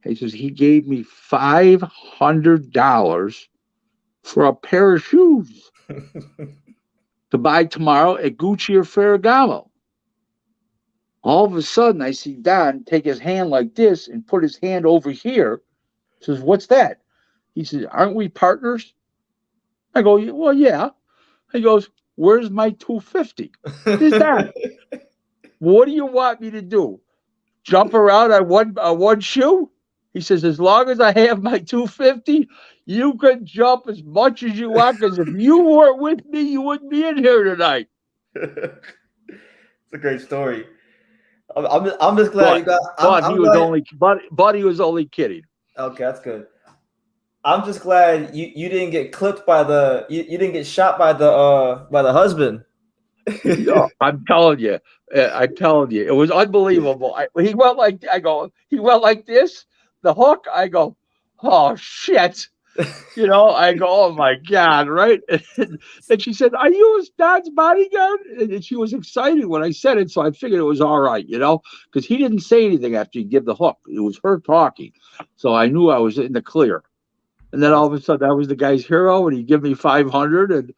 He says, he gave me $500 for a pair of shoes to buy tomorrow at Gucci or Ferragamo. All of a sudden, I see Don take his hand like this and put his hand over here. He says, what's that? He says, aren't we partners? I go, well, yeah. He goes, where's my $250? He says, Don, what do you want me to do? Jump around on one shoe? He says, as long as I have my $250, you can jump as much as you want, because if you weren't with me, you wouldn't be in here tonight. It's a great story. I'm just glad you got. But he was only kidding. Okay, that's good. I'm just glad you didn't get clipped by you didn't get shot by the husband. I'm telling you, it was unbelievable. He went like this. The hook, I go, oh shit. I go, oh my God, right? And she said, are you Don's bodyguard? And she was excited when I said it, so I figured it was all right, because he didn't say anything after he gave the hook. It was her talking. So I knew I was in the clear. And then all of a sudden, I was the guy's hero, and he gave me 500, and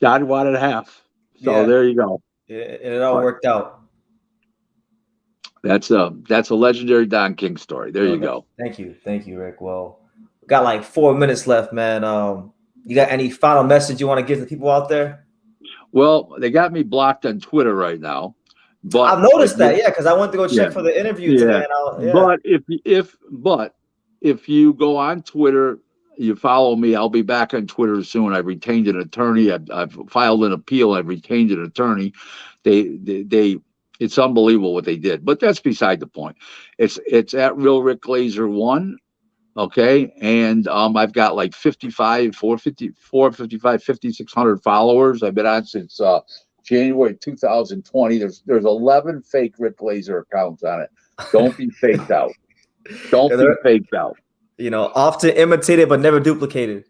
Don wanted half. So there you go. Yeah, and it all worked out. That's a legendary Don King story. There you go. Thank you, Rick. Well, we got like 4 minutes left, man. You got any final message you want to give the people out there? Well, they got me blocked on Twitter right now, but I've noticed that, because I went to go check for the interview today. But if you go on Twitter, you follow me. I'll be back on Twitter soon. I've retained an attorney. I've filed an appeal. I've retained an attorney. It's unbelievable what they did, but that's beside the point. It's at Real Rick Glaser 1. Okay. And I've got like 5,600 followers. I've been on since January 2020. There's 11 fake Rick Glaser accounts on it. Don't be faked out. Don't be faked out. Often imitated but never duplicated.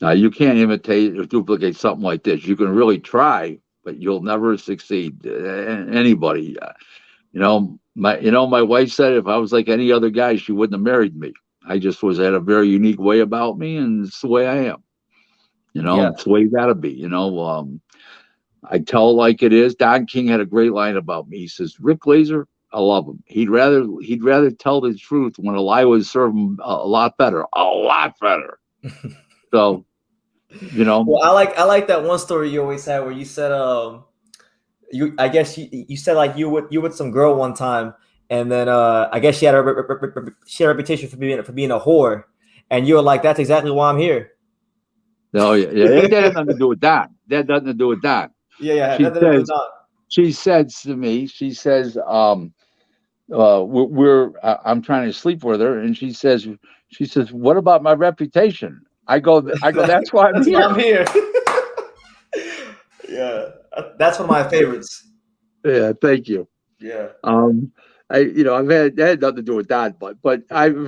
Now, you can't imitate or duplicate something like this. You can really try, but you'll never succeed. Anybody, my wife said if I was like any other guy, she wouldn't have married me. I just had a very unique way about me, and it's the way I am. It's the way you gotta be. I tell it like it is. Don King had a great line about me. He says, Rick Glaser, I love him. He'd rather tell the truth when a lie would serve him a lot better. So, Well, I like that one story you always had where you said I guess you said like you with some girl one time, and then I guess she had a reputation for being a whore, and you were like, that's exactly why I'm here. No, that had nothing to do with that. That nothing to do with that. Yeah. She says to me, I'm trying to sleep with her, and she says, what about my reputation? I go, that's why I'm here. Yeah, that's one of my favorites. Yeah, thank you. Yeah. I've had that had nothing to do with that, but I'm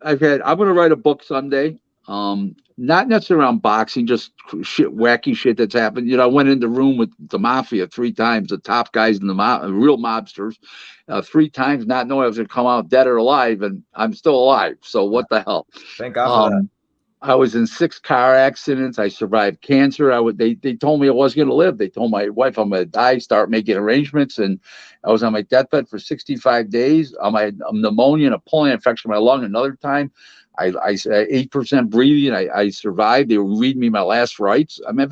gonna write a book someday. Not necessarily around boxing, just wacky shit that's happened. I went in the room with the mafia 3 times, the top guys in the real mobsters, 3 times, not knowing I was gonna come out dead or alive, and I'm still alive. So what the hell? Thank God for that. I was in 6 car accidents. I survived cancer. They told me I wasn't going to live. They told my wife I'm going to die, start making arrangements. And I was on my deathbed for 65 days. I had pneumonia and a pulmonary infection in my lung. Another time, I 8% breathing. I survived. They were reading me my last rites. I mean,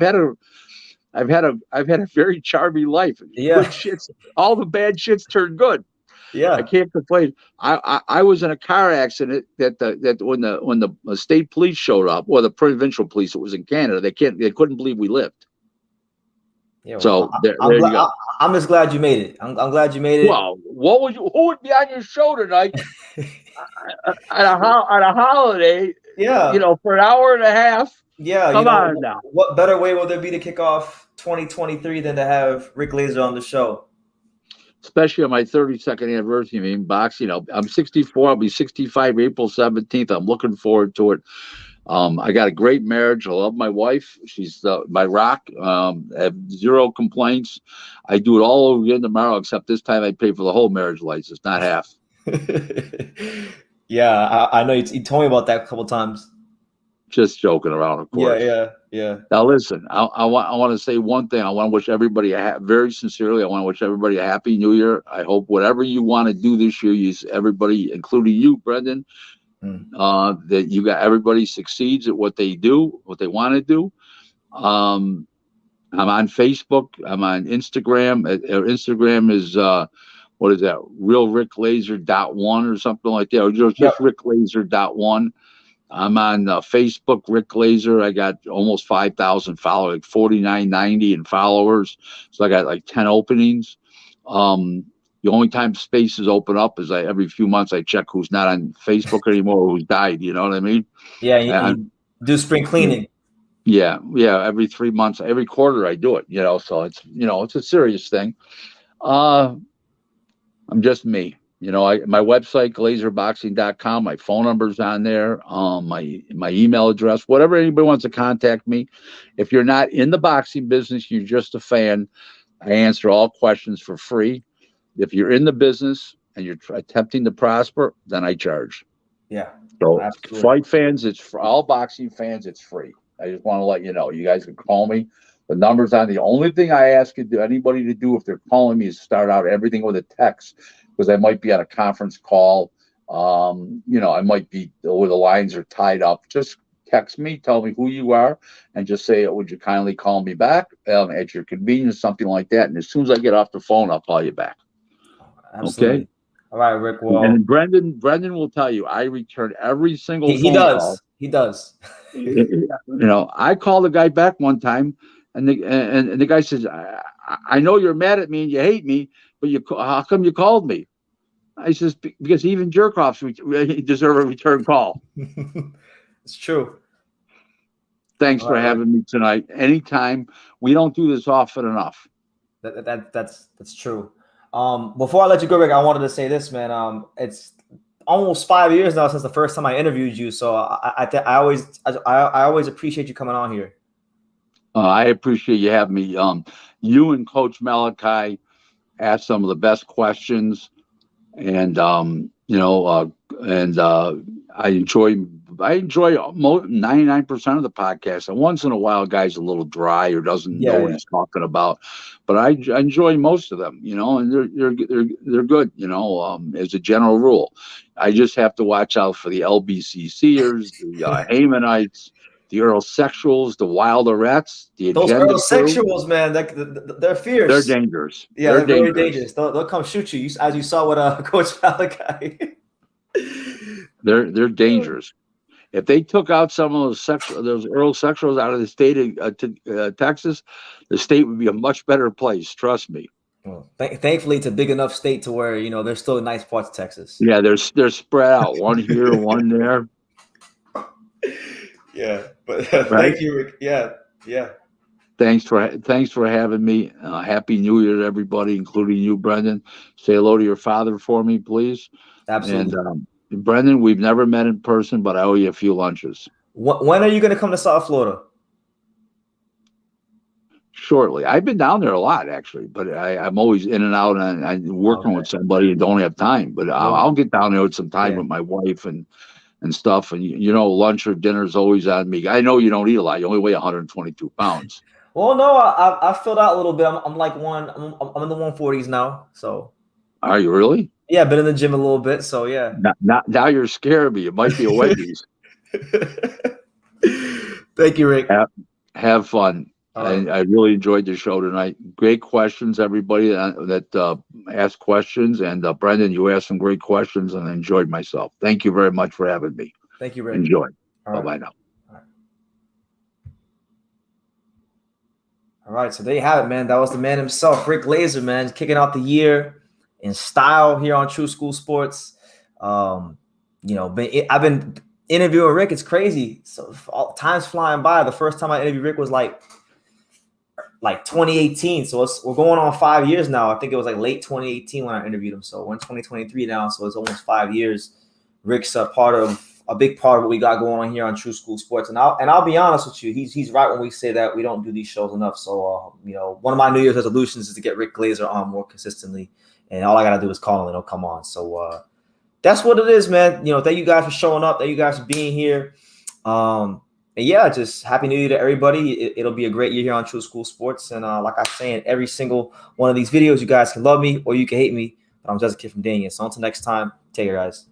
I've had a very charming life. Yeah. Good shits, all the bad shits turned good. Yeah, I can't complain. I was in a car accident that when the state police showed up, or the provincial police, it was in Canada. They couldn't believe we lived. Yeah, so well, there you go. I'm just glad you made it. I'm glad you made it. Well, who would be on your show tonight at a holiday? Yeah. For an hour and a half. Yeah, Come on now. What better way will there be to kick off 2023 than to have Rick Glaser on the show? Especially on my 32nd anniversary in boxing. I'm 64. I'll be 65 April 17th. I'm looking forward to it. I got a great marriage. I love my wife. She's my rock. I have zero complaints. I do it all over again tomorrow, except this time I pay for the whole marriage license, not half. Yeah, I know you told me about that a couple times. Just joking around, of course. Yeah. Now listen, I want to say one thing. I want to wish everybody very sincerely. I want to wish everybody a happy New Year. I hope whatever you want to do this year, everybody, including you, Brendan, that you got everybody succeeds at what they do, what they want to do. I'm on Facebook. I'm on Instagram. Instagram is what is that? RealRickLaser.1 or something like that, or just RickLaser.1. I'm on Facebook, Rick Glaser. I got almost 5,000 followers, like 4990 in followers. So I got like 10 openings. The only time spaces open up is every few months I check who's not on Facebook anymore or who's died. You know what I mean? Yeah, you do spring cleaning. Yeah. Every 3 months, every quarter I do it. So it's it's a serious thing. I'm just me. My website, glazerboxing.com, my phone number's on there, my email address, whatever anybody wants to contact me. If you're not in the boxing business, you're just a fan, I answer all questions for free. If you're in the business and you're attempting to prosper, then I charge. Yeah. So absolutely. Fight fans, it's for all boxing fans, it's free. I just want to let you know. You guys can call me. The number's on. The only thing I ask anybody to do if they're calling me is start out everything with a text, because I might be on a conference call. I might be where the lines are tied up. Just text me, tell me who you are, and just say, would you kindly call me back at your convenience, something like that. And as soon as I get off the phone, I'll call you back. Absolutely. Okay? All right, Rick. Well, and Brendan will tell you, I return every single phone call. He does. I called the guy back one time, and the guy says, I know you're mad at me and you hate me, but how come you called me? I says, because even jerk-offs deserve a return call. It's true. Thanks for having me tonight. Anytime. We don't do this often enough. That's true. Before I let you go, Rick, I wanted to say this, man. It's almost 5 years now since the first time I interviewed you, so I always appreciate you coming on here. I appreciate you having me. You and Coach Malachi asked some of the best questions, and I enjoy 99% of the podcast. And once in a while, a guy's a little dry or doesn't know what he's talking about, but I enjoy most of them. And they're good. As a general rule, I just have to watch out for the LBCCers, the Haymanites, the Earlsexuals, the Wilderettes, the those agenda Earlsexuals, man, they're fierce. They're dangerous. Yeah, they're very dangerous. They'll come shoot you, as you saw with Coach Malachi. They're dangerous. If they took out some of those Earlsexuals out of the state of Texas, the state would be a much better place. Trust me. Well, thankfully, it's a big enough state to where there's still nice parts of Texas. Yeah, they're spread out, one here, one there. Yeah, but thank you, Rick. Yeah. Thanks for having me. Happy New Year to everybody, including you, Brendan. Say hello to your father for me, please. Absolutely. And Brendan, we've never met in person, but I owe you a few lunches. When are you going to come to South Florida? Shortly. I've been down there a lot, actually, but I'm always in and out, and I'm working with somebody and don't have time. But I'll get down there with some time with my wife and stuff. And lunch or dinner is always on me. I know you don't eat a lot. You only weigh 122 pounds. Well, no, I filled out a little bit. I'm like I'm in the 140s now. So. Are you really? Yeah, been in the gym a little bit. So yeah. Now you're scaring me. It might be a Wendy's. Thank you, Rick. Have fun. I really enjoyed the show tonight. Great questions, everybody that asked questions. And Brendan, you asked some great questions, and I enjoyed myself. Thank you very much for having me. Thank you, Rick. Enjoy. Bye-bye now. All right, so there you have it, man. That was the man himself, Rick Glaser, man, kicking out the year in style here on True School Sports. I've been interviewing Rick. It's crazy. So time's flying by. The first time I interviewed Rick was like 2018. So we're going on 5 years now. I think it was like late 2018 when I interviewed him. So we're in 2023 now. So it's almost 5 years. Rick's a big part of what we got going on here on True School Sports. And I'll be honest with you, he's right when we say that we don't do these shows enough. So one of my New Year's resolutions is to get Rick Glaser on more consistently. And all I gotta do is call him and he'll come on. So that's what it is, man. Thank you guys for showing up. Thank you guys for being here. And yeah, just Happy New Year to everybody. It'll be a great year here on True School Sports. And like I say in every single one of these videos, you guys can love me or you can hate me. But I'm just a kid from Daniel. So until next time, take care, guys.